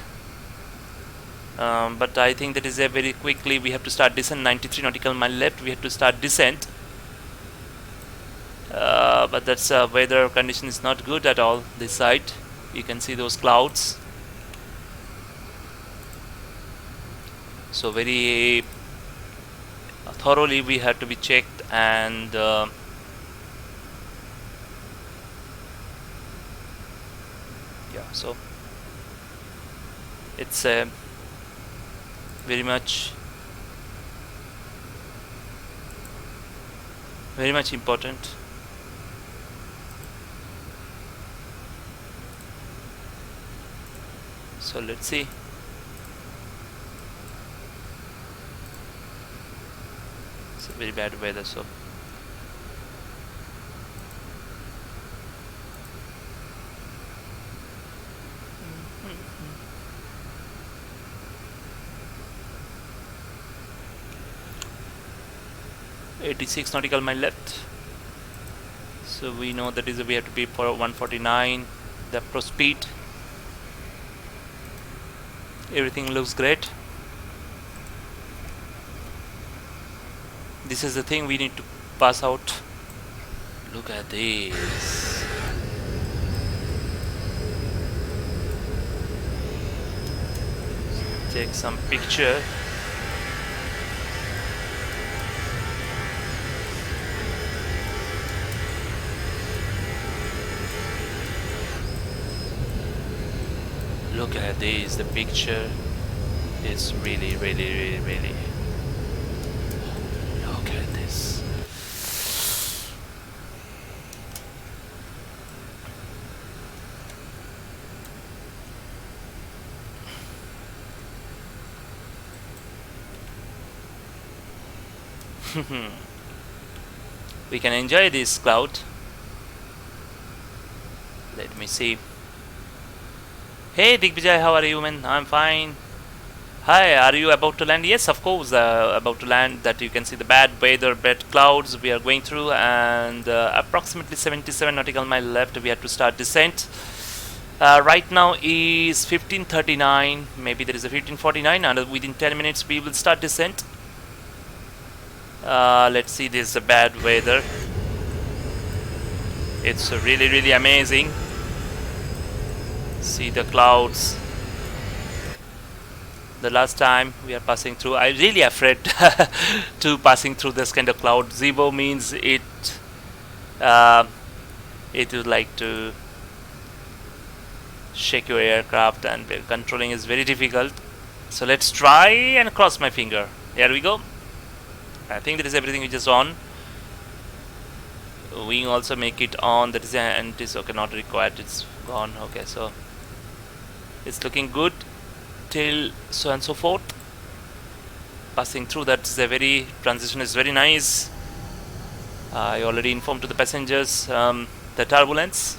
But I think that is a very quickly we have to start descent. 93 nautical mile left, we have to start descent. But that's weather condition is not good at all this side. You can see those clouds. So very thoroughly we have to be checked, and yeah, so it's very much important. So let's see. It's a very bad weather, so 86 nautical mile left. So we know that is we have to be for 149 the approach speed. Everything looks great. This is the thing we need to pass out. Look at this. take some picture. Look at this, the picture is really look at this. We can enjoy this cloud. Let me see. Hey Digvijay, how are you, man? I'm fine. Hi, are you about to land? Yes, of course, about to land. That you can see the bad weather, bad clouds we are going through, and approximately 77 nautical mile left. We have to start descent. Right now is 15:39. Maybe there is a 15:49, and within 10 minutes we will start descent. Let's see, this is a bad weather. It's really amazing. See the clouds. The last time we are passing through, I'm really afraid to passing through this kind of cloud. ZIBO means it would like to shake your aircraft, and controlling is very difficult. So let's try and cross my finger. Here we go. I think that is everything which is on. Wing also make it on. That is, and it is okay, not required. It's gone. Okay, so it's looking good till so and so forth. Passing through, that's a very transition is very nice. I already informed to the passengers the turbulence.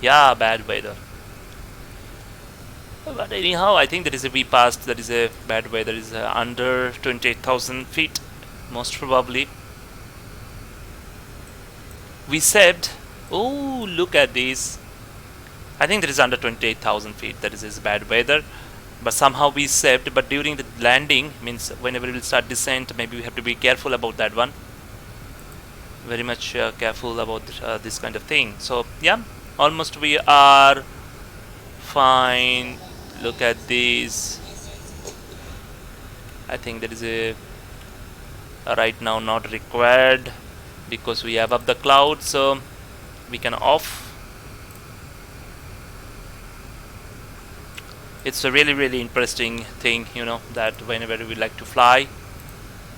Yeah, bad weather. But anyhow, I think that is we passed. That is a bad weather. Is under 28,000 feet, most probably. We said, oh, look at this. I think that is under 28,000 feet. That is bad weather. But somehow we saved. But during the landing, means whenever we will start descent, maybe we have to be careful about that one. Very much careful about this kind of thing. So yeah, almost we are fine. Look at this. I think that is a right now not required because we have up the cloud, so we can off. It's a really interesting thing, you know, that whenever we like to fly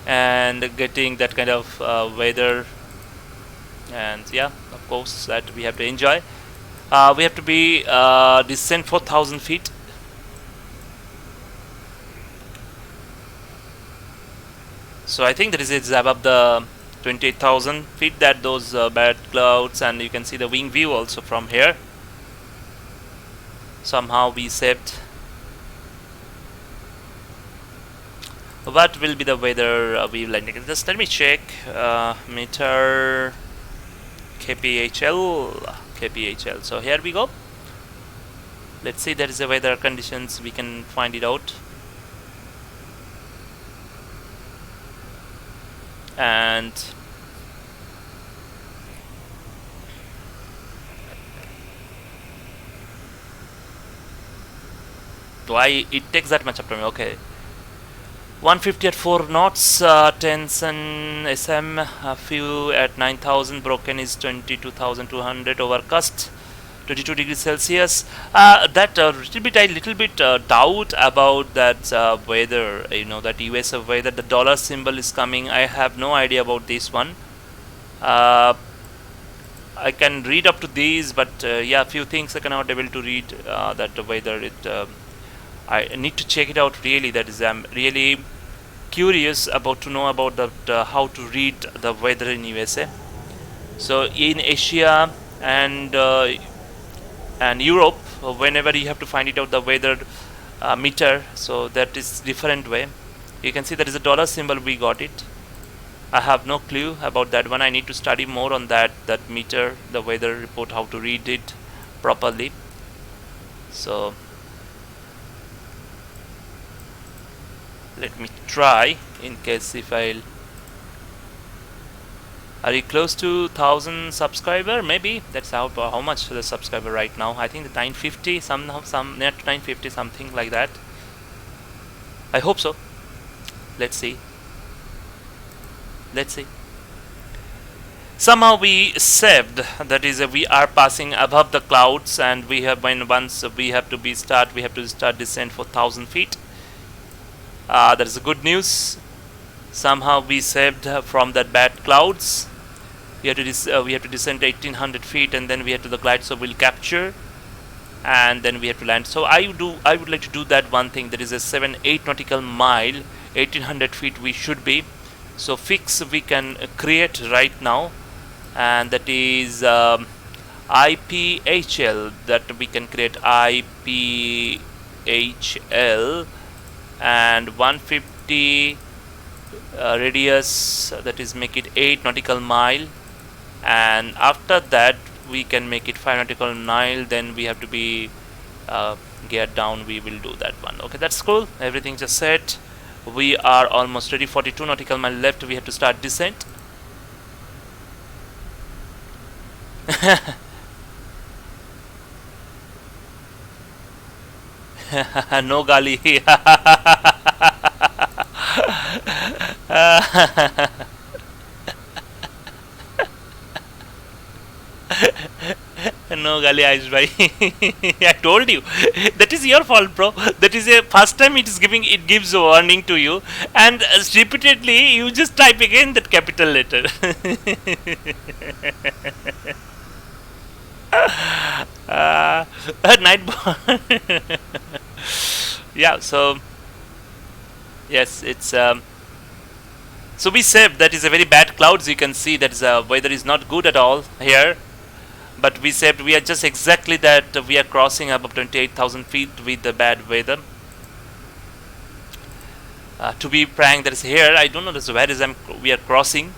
and getting that kind of weather, and yeah, of course that we have to enjoy. We have to be descend 4,000 feet. So I think that is above the 28,000 feet, that those bad clouds, and you can see the wing view also from here. Somehow we saved. What will be the weather we landing? Just let me check. Meter KPHL. So here we go. Let's see, there is a weather conditions. We can find it out. And why it takes that much up to me? Okay, 150 at 4 knots, tension SM, a few at 9,000, broken is 22,200, overcast 22 degrees Celsius. That little bit doubt about that weather, you know, that US weather. The dollar symbol is coming. I have no idea about this one. I can read up to these, but yeah, few things I cannot able to read. That weather, I need to check it out really. That is, I'm really curious about to know about that how to read the weather in USA. So in Asia and Europe, whenever you have to find it out the weather meter, so that is different way. You can see there is a dollar symbol. We got it. I have no clue about that one. I need to study more on that meter, the weather report, how to read it properly. So let me try in case if I'll Are you close to 1,000 subscriber? Maybe that's how much the subscriber right now. I think the 950, some near to 950, something like that. I hope so. Let's see. Let's see. Somehow we saved. That is, we are passing above the clouds, and we have once we have to start descent for 1,000 feet. That is good news. Somehow we saved from that bad clouds. We have to descend 1,800 feet, and then we have to the glide, so we'll capture, and then we have to land. So I would like to do that one thing. That is a 7-8 nautical mile, 1,800 feet we should be. So fix we can create right now, and that is IPHL, that we can create IPHL, and 150 radius, that is make it 8 nautical mile, and after that we can make it 5 nautical mile. Then we have to be geared down. We will do that one. Okay, that's cool. Everything just set. We are almost ready. 42 nautical mile left. We have to start descent. No gali. No gali Ayush bhai. I told you. That is your fault, bro. That is a first time it gives a warning to you, and repeatedly you just type again that capital letter. Night ball. Yeah, so yes, it's so we saved. That is a very bad clouds. You can see that weather is not good at all here, but we saved. We are just exactly that. We are crossing above 28,000 feet with the bad weather. To be frank, that is here. I don't know where we are crossing,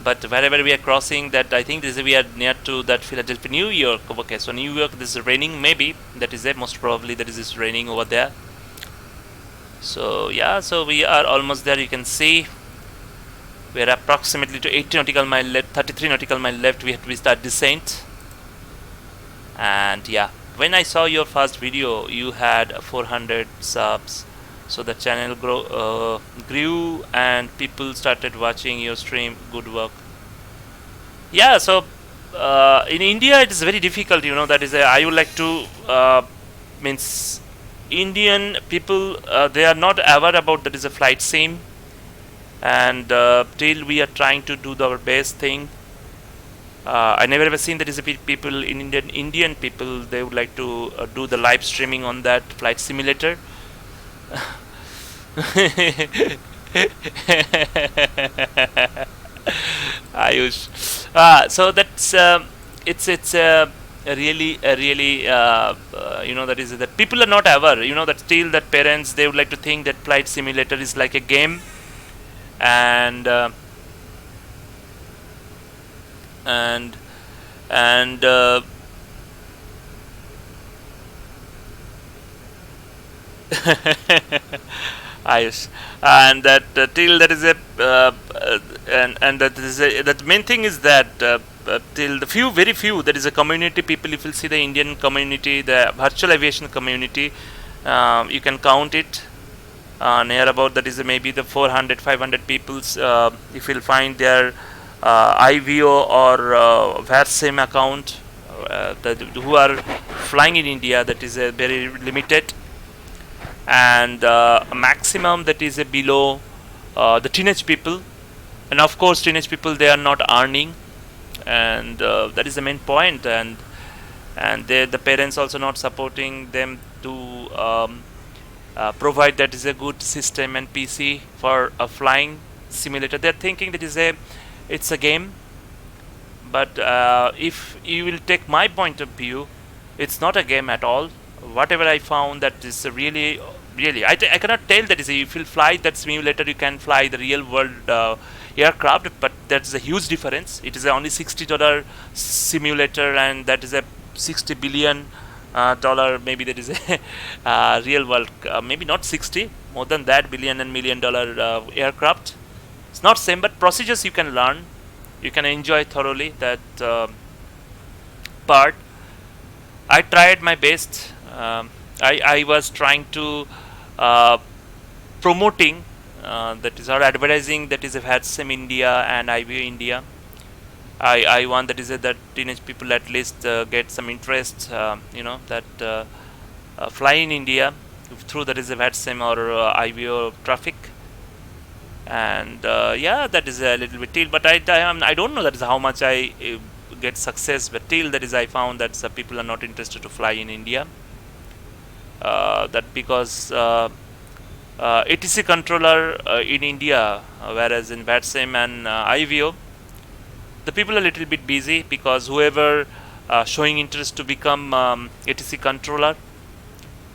but wherever we are crossing, that I think we are near to that Philadelphia, New York. Okay, so New York, this is raining. Maybe that is it. Most probably that is raining over there. So yeah, so we are almost there. You can see we are approximately to 80 nautical mile left, 33 nautical mile left. We have to start descent. And yeah, when I saw your first video, you had 400 subs. So the channel grew and people started watching your stream. Good work. Yeah, so in India it is very difficult, you know. That is I would like to means Indian people, they are not aware about that is a flight sim, and till we are trying to do our best thing. I never ever seen that is a people in Indian people, they would like to do the live streaming on that flight simulator. Ayush. So that's it's really you know, that is that people are not aware, you know, that still that parents, they would like to think that flight simulator is like a game, and Ayush, and that till that is a and that is that main thing is that till the very few, that is a community people. If you see the Indian community, the virtual aviation community, you can count it near about, that is maybe the 400-500 people's. If you'll find their IVO or VATSIM account who are flying in India, that is a very limited, and maximum that is below the teenage people, and of course teenage people, they are not earning, and that is the main point, and the parents also not supporting them to provide that is a good system and PC for a flying simulator. They're thinking that it's a game, but if you will take my point of view, it's not a game at all. Whatever I found, that is really I cannot tell that is if you fly that simulator, you can fly the real world aircraft, but that's a huge difference. It is only $60 simulator, and that is a $60 billion maybe that is a real world, maybe not 60, more than that, billion and $1 million aircraft. It's not same, but procedures you can learn. you can enjoy thoroughly that part. I tried my best. I was trying to promoting, that is our advertising, that is a VATSIM India and IVO India. I want that is that teenage people at least get some interest, that fly in India through that is a VATSIM or IVO traffic. And yeah, that is a little bit till, but I don't know that is how much I get success, but till that is I found that people are not interested to fly in India. That because ATC controller in India, whereas in VATSIM and IVO, the people are a little bit busy, because whoever showing interest to become ATC controller,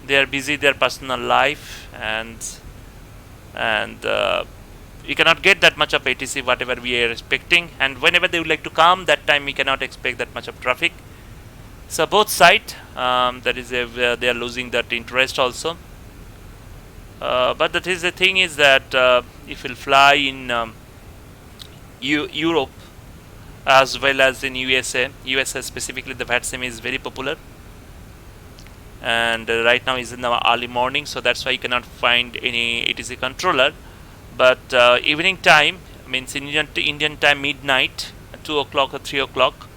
they are busy their personal life, and you cannot get that much of ATC whatever we are expecting, and whenever they would like to come, that time we cannot expect that much of traffic. So both sides, that is they are losing that interest also. But that is the thing is that if you fly in Europe as well as in USA specifically, the VATSIM is very popular, and right now is in the early morning, so that's why you cannot find any ATC controller. But evening time, means in Indian time, midnight, 2 o'clock or 3 o'clock,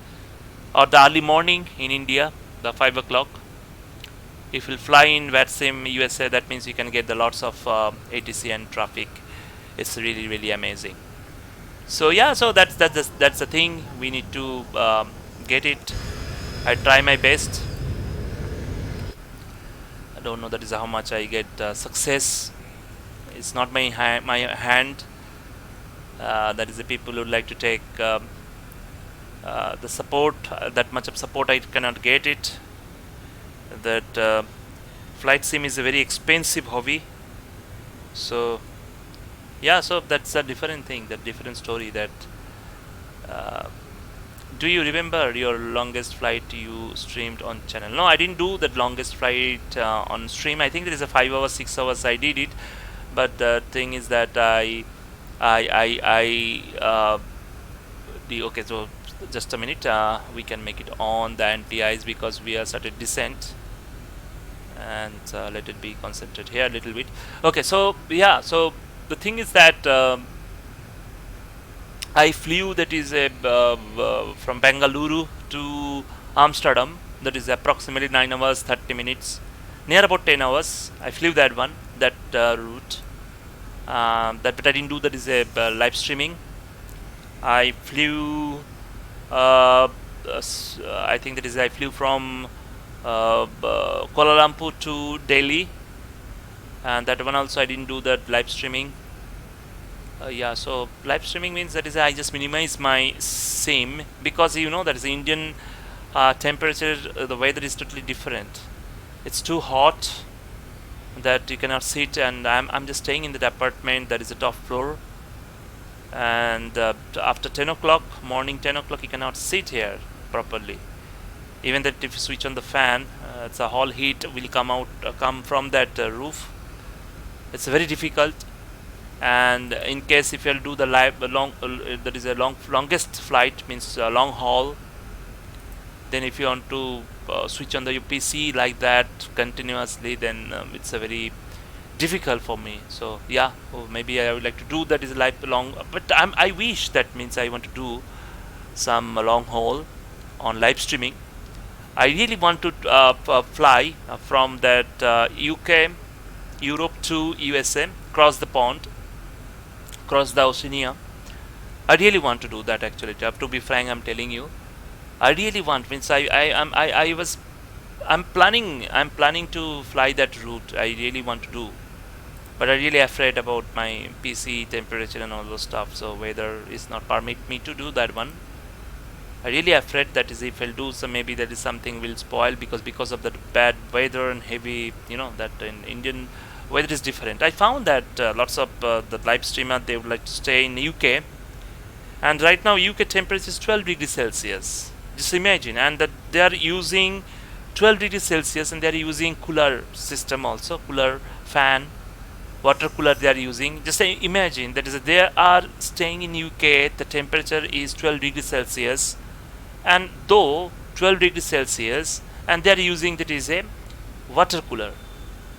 or the early morning in India, the 5 o'clock, if you fly in VATSIM USA, that means you can get the lots of ATC and traffic. It's really, really amazing. So yeah, so that's the thing. We need to get it. I try my best. I don't know that is how much I get success. It's not my hand. That is the people who would like to take the support. That much of support I cannot get it. That flight sim is a very expensive hobby. So yeah, so that's a different thing, that different story. That do you remember your longest flight you streamed on channel? No, I didn't do that longest flight on stream. I think there is a 5 hours, 6 hours I did it. But the thing is that okay, so just a minute, we can make it on the anti-ice because we are started descent, and let it be concentrated here a little bit. Okay, so yeah, so the thing is that I flew, that is from Bengaluru to Amsterdam, that is approximately 9 hours 30 minutes, near about 10 hours. I flew that one, that route. But I didn't do that is a live streaming. I flew I think that is I flew from Kuala Lumpur to Delhi, and that one also I didn't do that live streaming. Yeah, so live streaming means that is I just minimize my sim, because you know that is Indian temperature, the weather is totally different. It's too hot that you cannot sit, and I'm just staying in that apartment that is a top floor, and after 10 o'clock, morning 10 o'clock, you cannot sit here properly. Even that if you switch on the fan, it's a whole heat will come from that roof. It's very difficult. And in case if you'll do the that is a longest flight, means long haul, then if you want to switch on the PC like that continuously, then it's a very difficult for me. So yeah, maybe I would like to do that is like long, but I wish that means I want to do some long haul on live streaming. I really want to fly from that UK, Europe to USA, cross the pond, cross the Oceania. I really want to do that actually. To be frank, I'm telling you, I really want. Means I'm planning to fly that route. I really want to do, but I'm really afraid about my PC temperature and all those stuff. So weather is not permit me to do that one. I really afraid that is if I'll do so, maybe that is something will spoil because of the bad weather and heavy. You know that in Indian weather is different. I found that lots of the live streamer, they would like to stay in UK, and right now UK temperature is 12 degrees Celsius. Just imagine, and that they are using 12 degrees Celsius, and they are using cooler system also, cooler fan. water cooler they are using. Just imagine that is they are staying in UK, the temperature is 12 degrees Celsius, and though 12 degrees Celsius, and they are using that is a water cooler.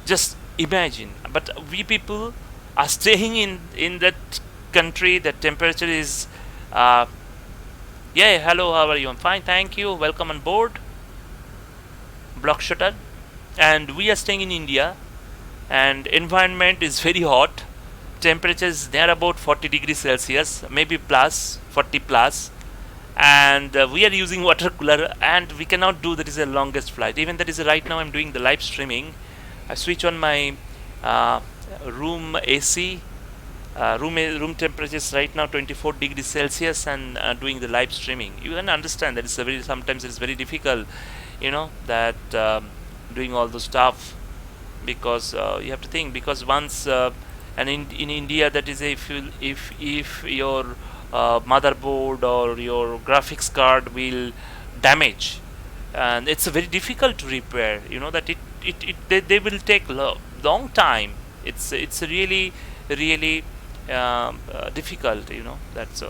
Just imagine. But we people are staying in that country, the temperature is yeah, hello, how are you? I'm fine, thank you, welcome on board block shuttle. And we are staying in India, and environment is very hot, temperature is near about 40 degrees Celsius, maybe plus 40 plus, and we are using water cooler, and we cannot do that is the longest flight. Even that is right now I'm doing the live streaming. I switch on my room AC. Room temperature is right now 24 degrees Celsius, and doing the live streaming. You can understand that it's a very, sometimes it's very difficult, you know, that doing all the stuff, because you have to think, because once and in India, that is if your motherboard or your graphics card will damage, and it's very difficult to repair, you know, that they will take long time. It's really difficult, you know. That's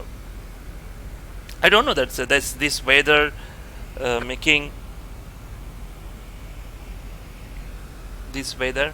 I don't know, that's this weather making this weather.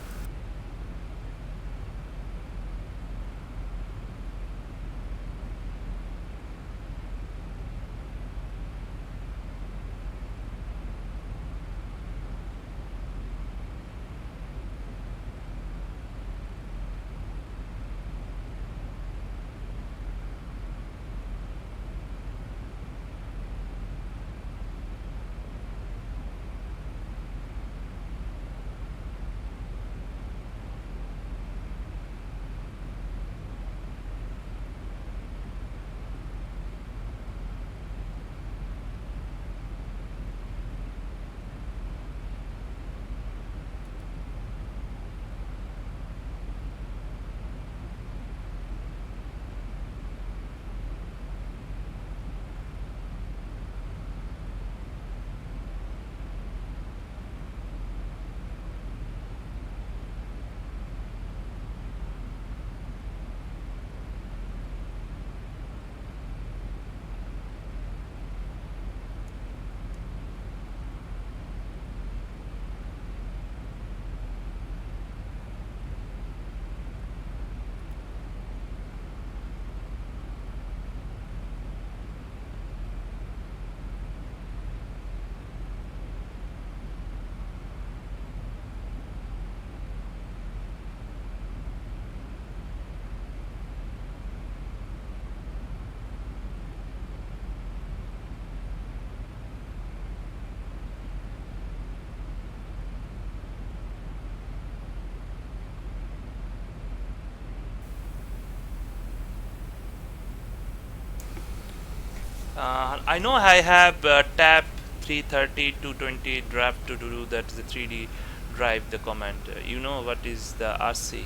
I know I have tab 330 220 draft to do that, the 3D drive the command. You know what is the RC?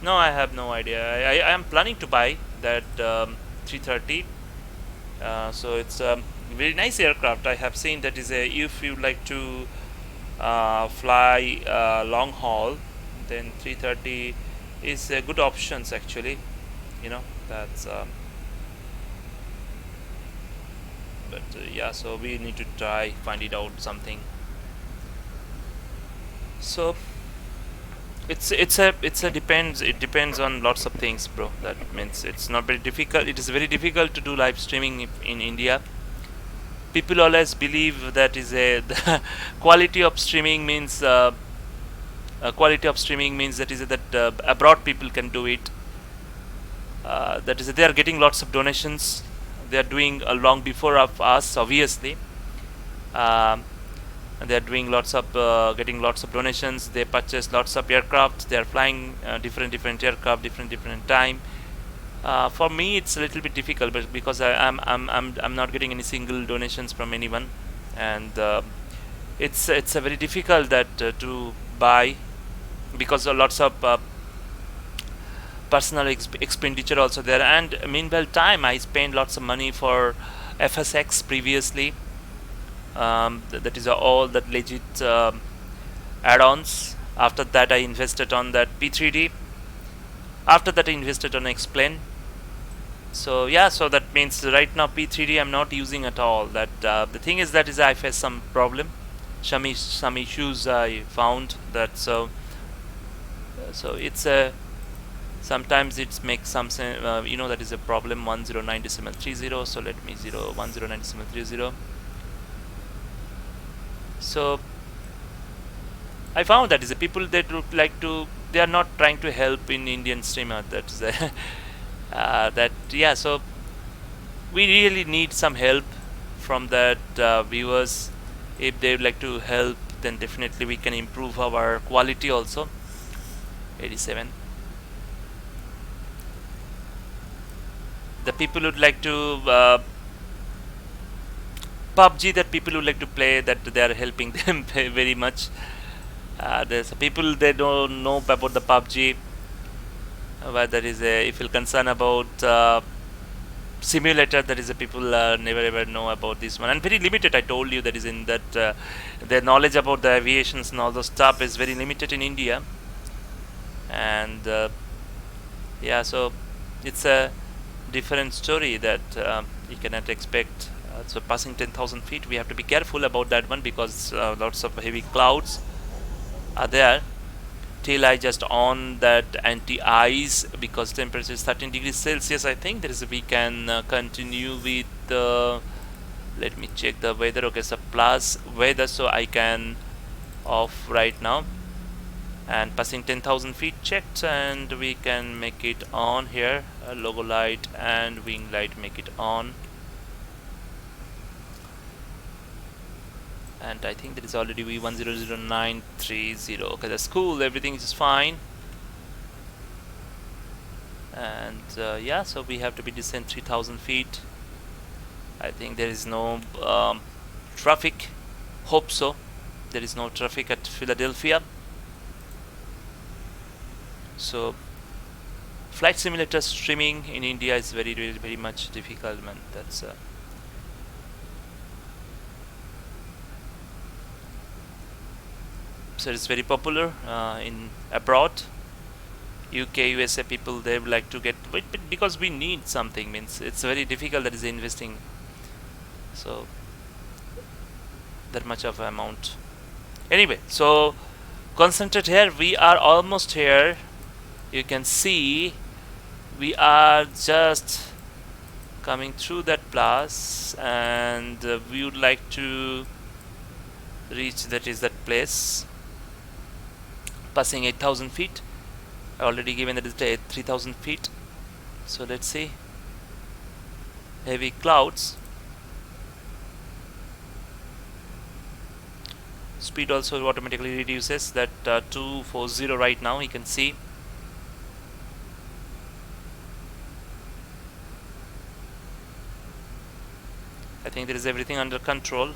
No, I have no idea. I am planning to buy that 330. So it's a very nice aircraft. I have seen that is a, if you like to fly long haul, then 330 is a good options actually. You know, that's but yeah, so we need to try find it out something. So it's a depends, it depends on lots of things, bro. That means it's not very difficult. It is very difficult to do live streaming in India. People always believe that is a the quality of streaming means that is that abroad people can do it. That is, they are getting lots of donations. They are doing long before of us, obviously. And they are doing lots of getting lots of donations. They purchase lots of aircraft. They are flying different aircraft, different time. For me, it's a little bit difficult, but because I'm not getting any single donations from anyone, and it's a very difficult that to buy, because lots of personal expenditure also there. And meanwhile time I spend lots of money for FSX previously. That is all that legit add-ons. After that I invested on that P3D, After that I invested on X-plane. So yeah, so that means right now P3D I'm not using at all. That the thing is that is I face some problem, some issues I found that. So it's a sometimes it makes some sense, you know, that is a problem 10.9.30. So let me 10.9.30. So I found that is the people that would like to, they are not trying to help in Indian streamer. That's that, yeah. So we really need some help from that viewers. If they would like to help, then definitely we can improve our quality also. 87. The people would like to PUBG, that people would like to play, that they are helping them very much. There's people they don't know about the PUBG, but there is a, if you're concerned about simulator, that is a people never ever know about this one, and very limited. I told you that is in that their knowledge about the aviations and all the stuff is very limited in India. And yeah, so it's a different story that you cannot expect. So passing 10,000 feet, we have to be careful about that one, because lots of heavy clouds are there. Till I just on that anti-ice, because temperature is 13 degrees Celsius. I think there is we can continue with let me check the weather. Okay, so plus weather, so I can off right now, and passing 10,000 feet checked, and we can make it on here. Logo light and wing light, make it on. And I think that is already V100930. Okay, that's cool, everything is fine. And yeah, so we have to be descent 3,000 feet. I think there is no traffic. Hope so. There is no traffic at Philadelphia. So flight simulator streaming in India is very much difficult, man. That's so it's very popular in abroad. UK, USA people, they would like to get, but because we need something, means it's very difficult, that is investing so that much of amount. Anyway, so concentrate here, we are almost here. You can see we are just coming through that plus, and we would like to reach, that is that place, passing 8,000 feet. I already given that is 3,000 feet. So let's see. Heavy clouds. Speed also automatically reduces, that 240 right now, you can see. I think there is everything under control.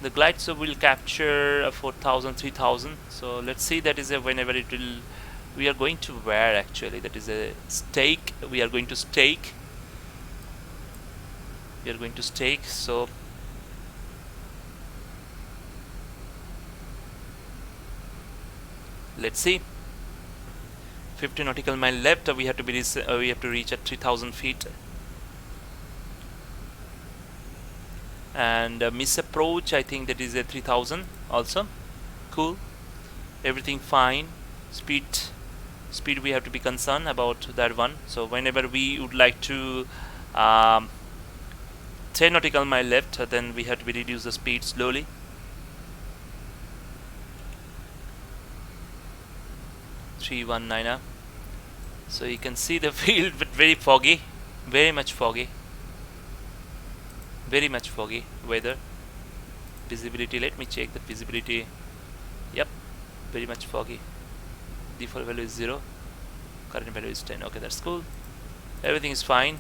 The glide so will capture 4,000, 3,000. So let's see, that is a whenever it will, we are going to where actually, that is a stake. We are going to stake. We are going to stake. So let's see. 50 nautical mile left. We have to be we have to reach at 3,000 feet. And miss approach, I think that is a 3,000 also. Cool, everything fine. Speed we have to be concerned about that one. So whenever we would like to 10 nautical mile left, then we have to be reduce the speed slowly. .319. So you can see the field, but very foggy, very much foggy. Very much foggy weather. Visibility, let me check the visibility. Yep, very much foggy. Default value is 0, current value is 10. Okay, that's cool, everything is fine.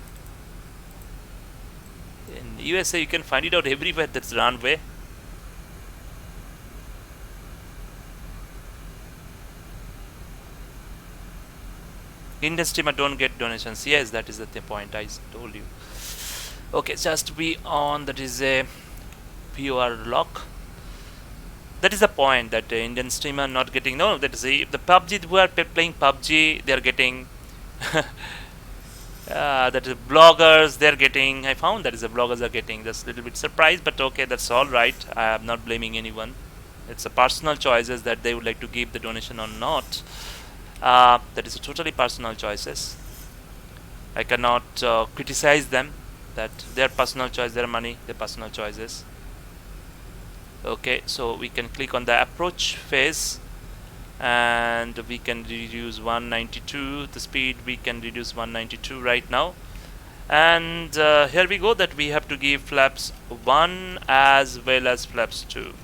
In USA you can find it out everywhere, that's runway. Indian streamer don't get donations. Yes, that is the point I told you. Okay, just be on, that is a VOR lock. That is the point, that the Indian streamer not getting. No, that is the PUBG who are playing PUBG, they are getting. That is bloggers, they're getting. I found that is the bloggers are getting. That's a little bit surprised, but okay, that's all right. I am not blaming anyone. It's a personal choices that they would like to give the donation or not. That is a totally personal choices. I cannot criticize them. That their personal choice, their money, their personal choices. Okay, so we can click on the approach phase, and we can reduce 192 the speed. We can reduce 192 right now, and here we go, that we have to give flaps 1 as well as flaps 2.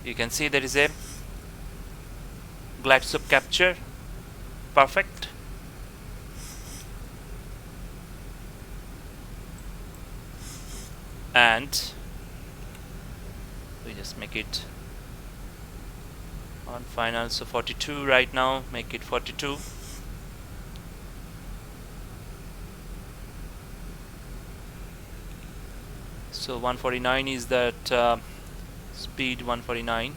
You can see there is a glide slope capture. Perfect. And we just make it on final, so 42 right now, make it 42. So 149 is that speed, 149. You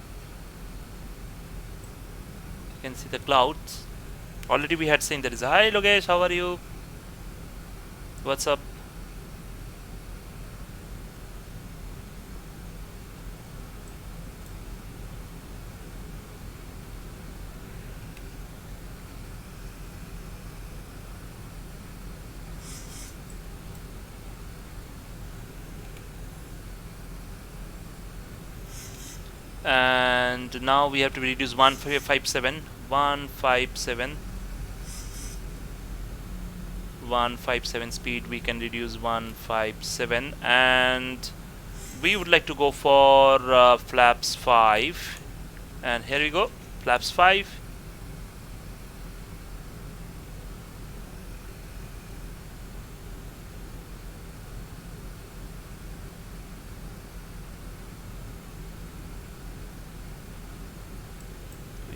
can see the clouds. Already we had seen that is. Hi Logesh, how are you? What's up? And now we have to reduce 157 speed. We can reduce 157, and we would like to go for flaps 5, and here we go, flaps 5.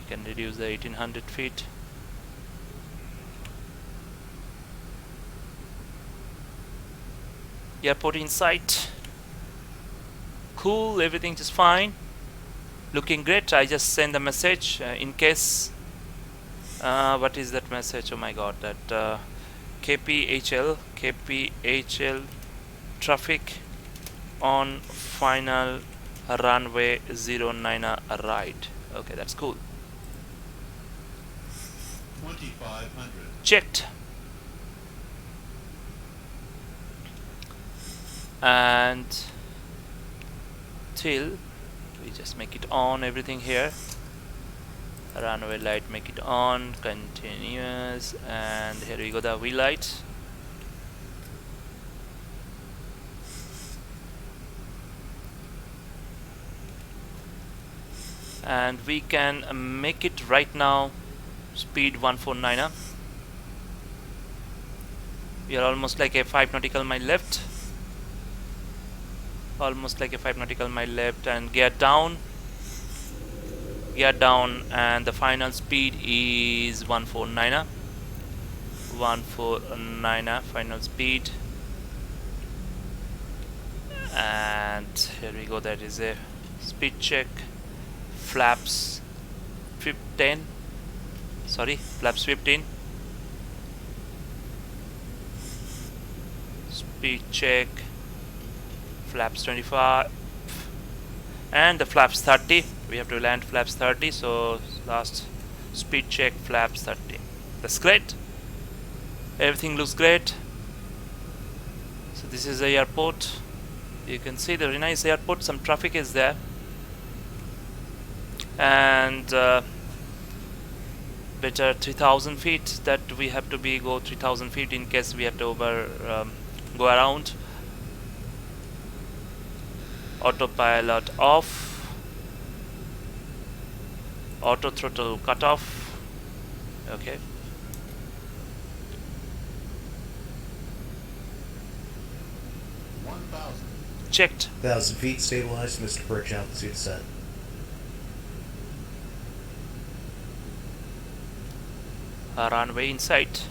Can reduce the 1800 feet. Airport in sight. Cool, everything is fine. Looking great. I just send a message in case. What is that message? Oh my god, that KPHL traffic on final runway 09 right. Okay, that's cool. 2500. Checked. And till we just make it on, everything here. Runway light, make it on, continuous, and here we go, the wheel light. And we can make it right now speed 149. We are almost like a 5 nautical mile left. Almost like a 5 nautical mile left, and gear down, and the final speed is 149. Final speed. And here we go, that is a speed check. Flaps 15. Sorry, flaps 15. Speed check. Flaps 25. And the flaps 30. We have to land flaps 30. So last speed check, flaps 30. That's great. Everything looks great. So this is the airport. You can see the very nice airport. Some traffic is there. And better 3000 feet, that we have to go 3000 feet in case we have to go around. Autopilot off, auto throttle cut off. Okay, checked. 1,000 feet stabilized, Mr. Perch, altitude set. Runway in sight.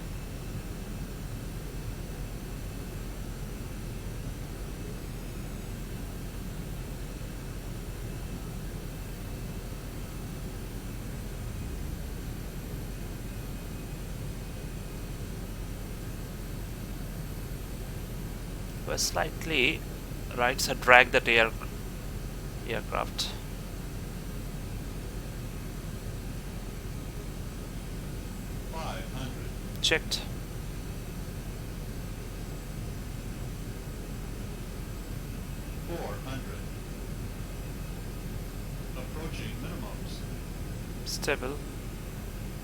We're slightly right, so drag that aircraft. Checked. Approaching minimums. Stable.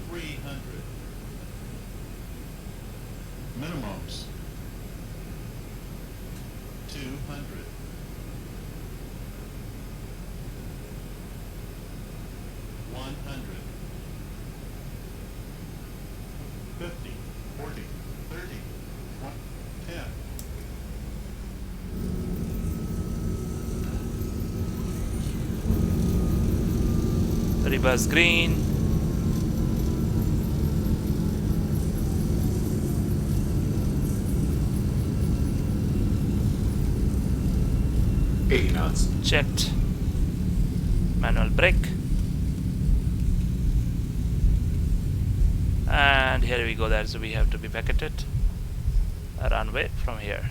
300. Minimums. 200. 100. 50. 40. 30. 10. Reverse green. knots. Checked. Manual brake. And here we go. That's we have to be vacated a runway from here.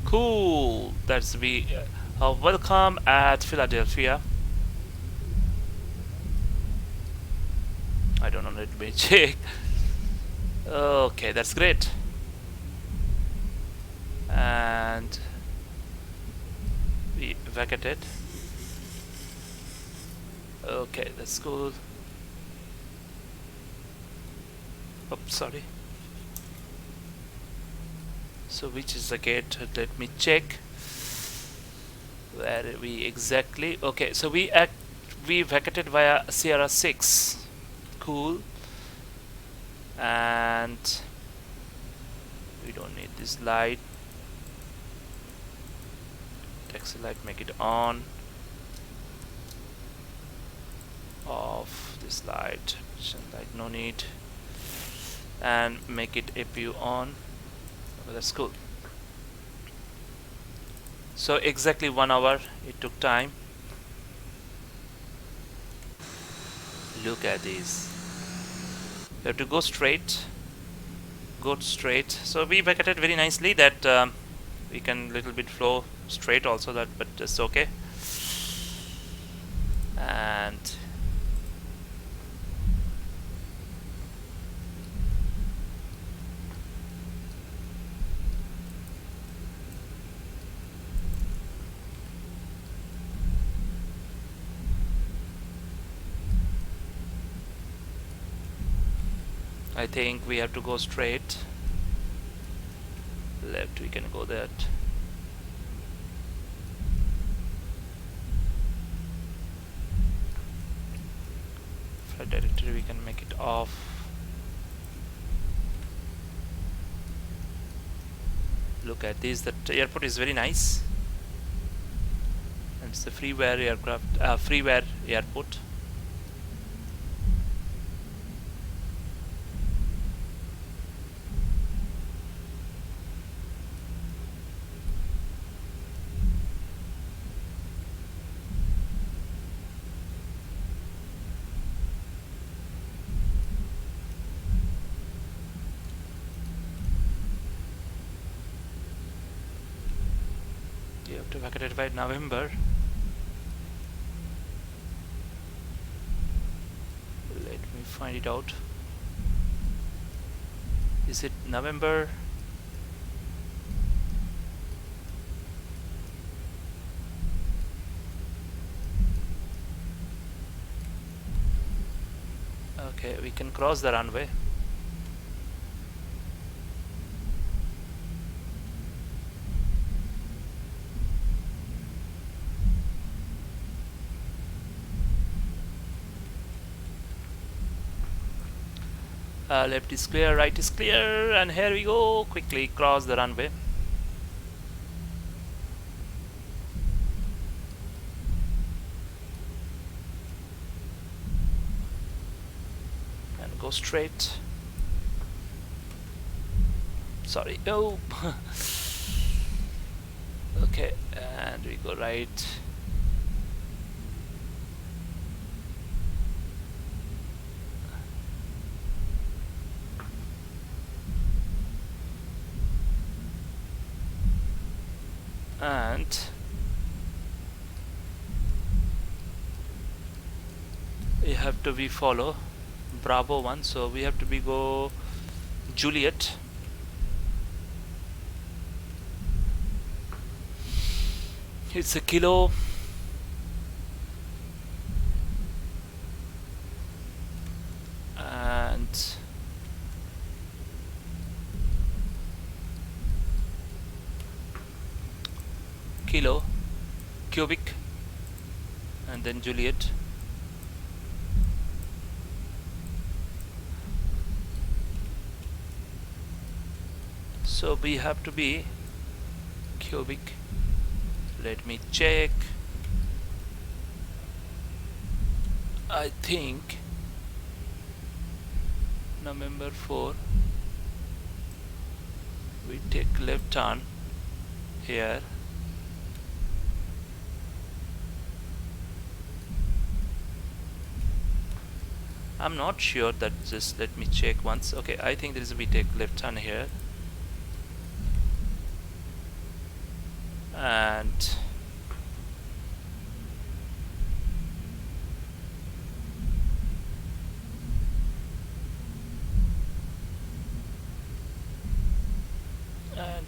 Cool. That's we welcome at Philadelphia. I don't know, let me check. Okay, that's great. And we vacated. Okay, that's cool. Oops, sorry. So which is the gate? Let me check. Where are we exactly? Okay, so we vacated via Sierra 6. Cool. And we don't need this light. Taxi light, make it on. Off this light. Light, no need. And make it APU on. Oh, that's cool. So exactly 1 hour it took time. Look at this. You have to go straight. Go straight. So we vacated very nicely. That we can little bit flow straight also. That, but that's okay. And I think we have to go straight. Left, we can go that. Flight directory, we can make it off. Look at this. That airport is very nice. And it's the freeware aircraft, freeware airport. You have to vacate it by November. Let me find it out. Is it November? Okay, we can cross the runway. Left is clear, right is clear, and here we go. Quickly cross the runway. And go straight. Sorry. Oh. Okay, and we go right. and you have to be follow Bravo 1, so we have to be go Juliet. It's a kilo and kilo cubic and then Juliet. So we have to be cubic. Let me check. I think November 4 we take left turn here. I'm not sure, that just let me check once. Okay, I think there is we take left turn here and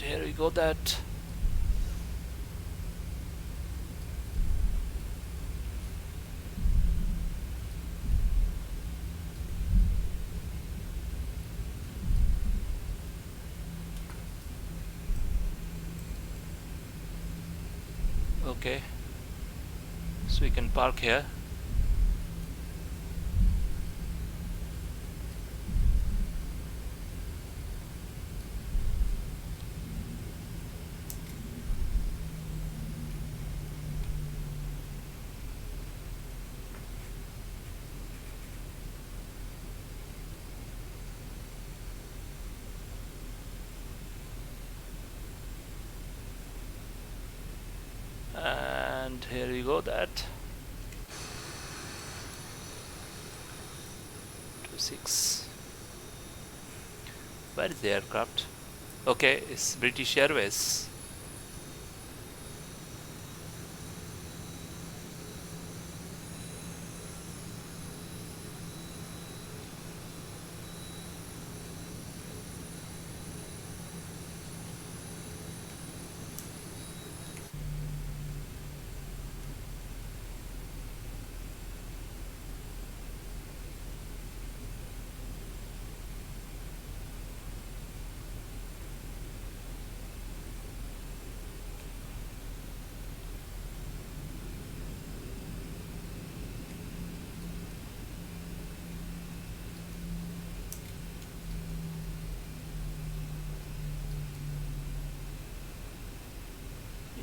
here we go that. Okay, so we can park here. And here we go that 26. Where is the aircraft? Okay, it's British Airways.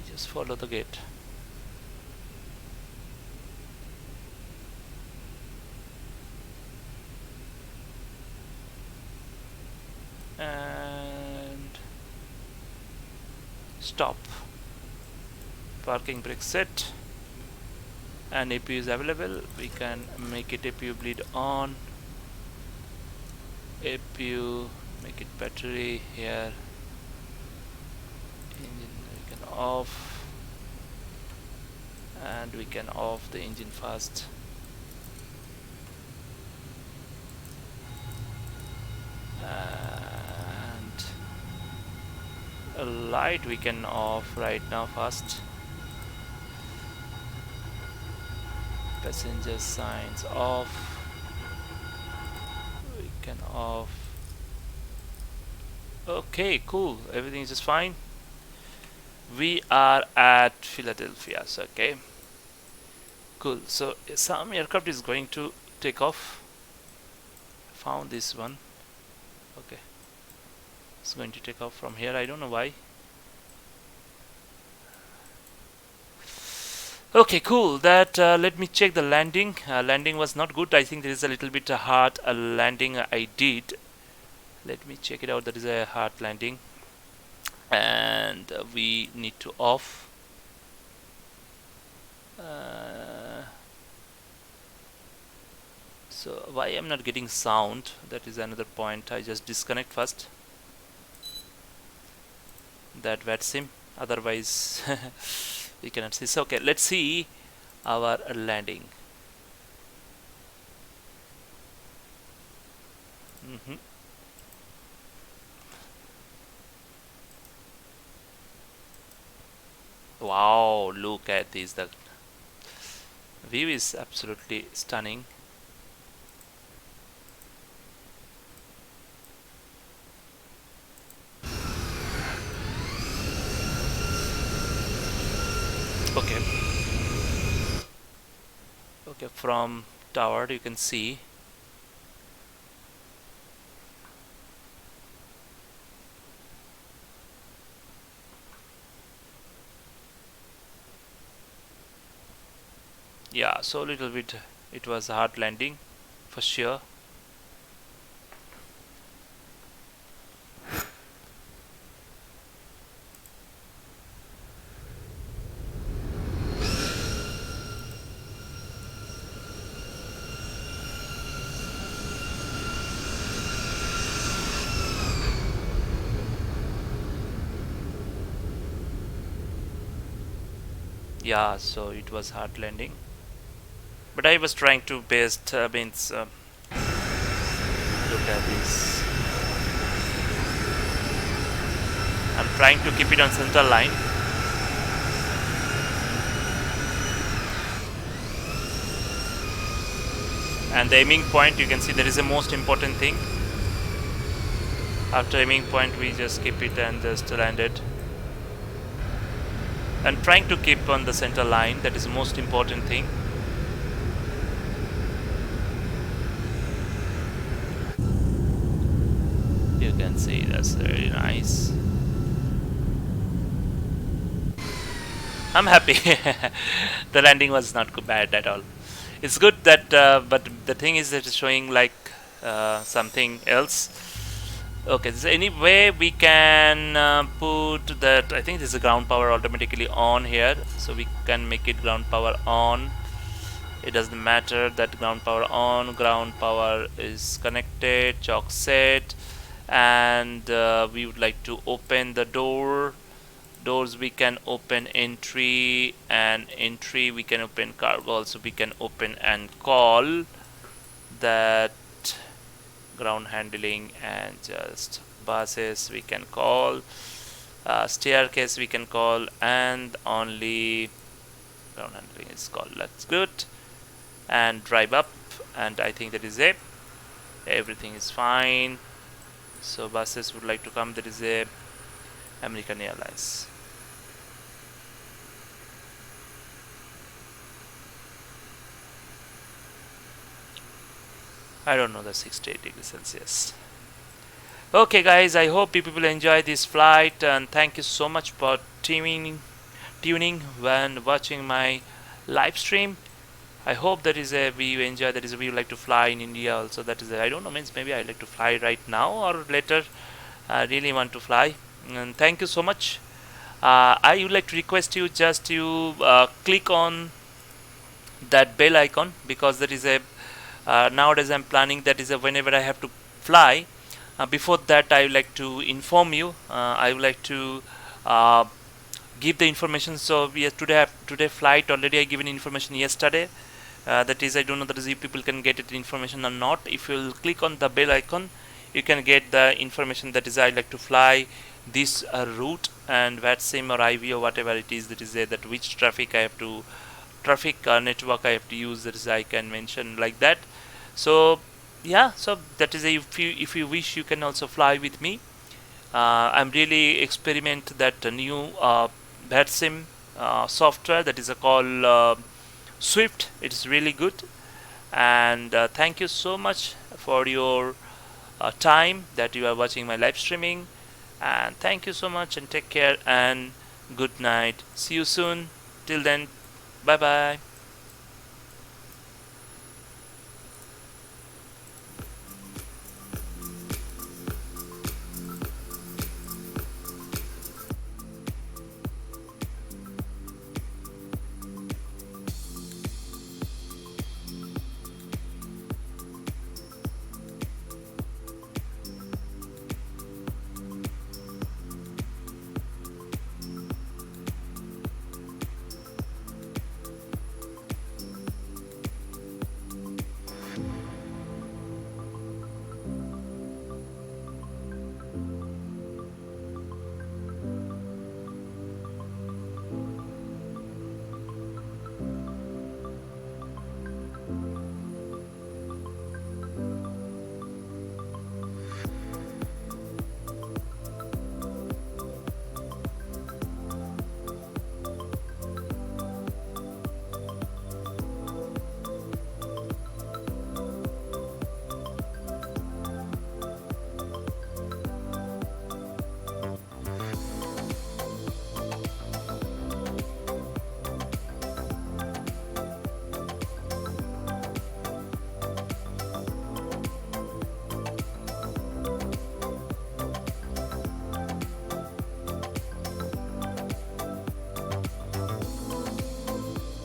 Just follow the gate. And stop. Parking brake set. And APU is available. We can make it APU bleed on. APU, make it battery here. Engine we can off, and we can off the engine first. And a light we can off right now first. Passenger signs off. We can off. Okay, cool. Everything is just fine. We are at Philadelphia. So, okay, cool. So some aircraft is going to take off. Found this one. Okay, it's going to take off from here. I don't know why. Okay, cool. That let me check the landing. Landing was not good. I think there is a little bit hard landing I did. Let me check it out. That is a hard landing. And we need to off. So why I'm not getting sound, that is another point. I just disconnect first that VATSIM. otherwise we cannot see. So okay, let's see our landing. Wow, look at this, the view is absolutely stunning. Okay, from tower you can see yeah, so a little bit it was a hard landing for sure. Yeah, so it was hard landing, but I was trying to best look at this. I'm trying to keep it on central line. And the aiming point, you can see there is a most important thing. After aiming point we just keep it and just land it. And trying to keep on the center line, that is the most important thing. You can see that's very nice. I'm happy. The landing was not bad at all. It's good that, but the thing is that it's showing like something else. Okay, is there any way we can put that? I think this is ground power automatically on here, so we can make it ground power on. It doesn't matter that ground power on, ground power is connected, chalk set, and we would like to open the doors. We can open entry, and entry we can open cargo also. We can open and call that ground handling, and just buses we can call, staircase we can call, and only ground handling is called. That's good. And drive up, and I think that is it. Everything is fine. So buses would like to come. There is a American Airlines. I don't know, the 68 degrees Celsius. Okay guys, I hope you people enjoy this flight, and thank you so much for tuning when watching my live stream. I hope that is a view you enjoy. That is a view you like to fly in India also. That is I don't know, means maybe I like to fly right now or later. I really want to fly, and thank you so much. I would like to request you just to click on that bell icon, because there is a nowadays I'm planning that is a whenever I have to fly. Before that, I would like to inform you. I would like to give the information. So we today flight already I given information yesterday. That is, I don't know that is if people can get it information or not. If you will click on the bell icon, you can get the information. That is, I like to fly this route, and VATSIM or IV or whatever it is, that is that which traffic I have to network I have to use. That is, I can mention like that. So yeah, so that is if you wish, you can also fly with me. I'm really experiment that new VATSIM software, that is called Swift. It is really good, and thank you so much for your time that you are watching my live streaming, and thank you so much, and take care, and good night. See you soon. Till then, bye bye.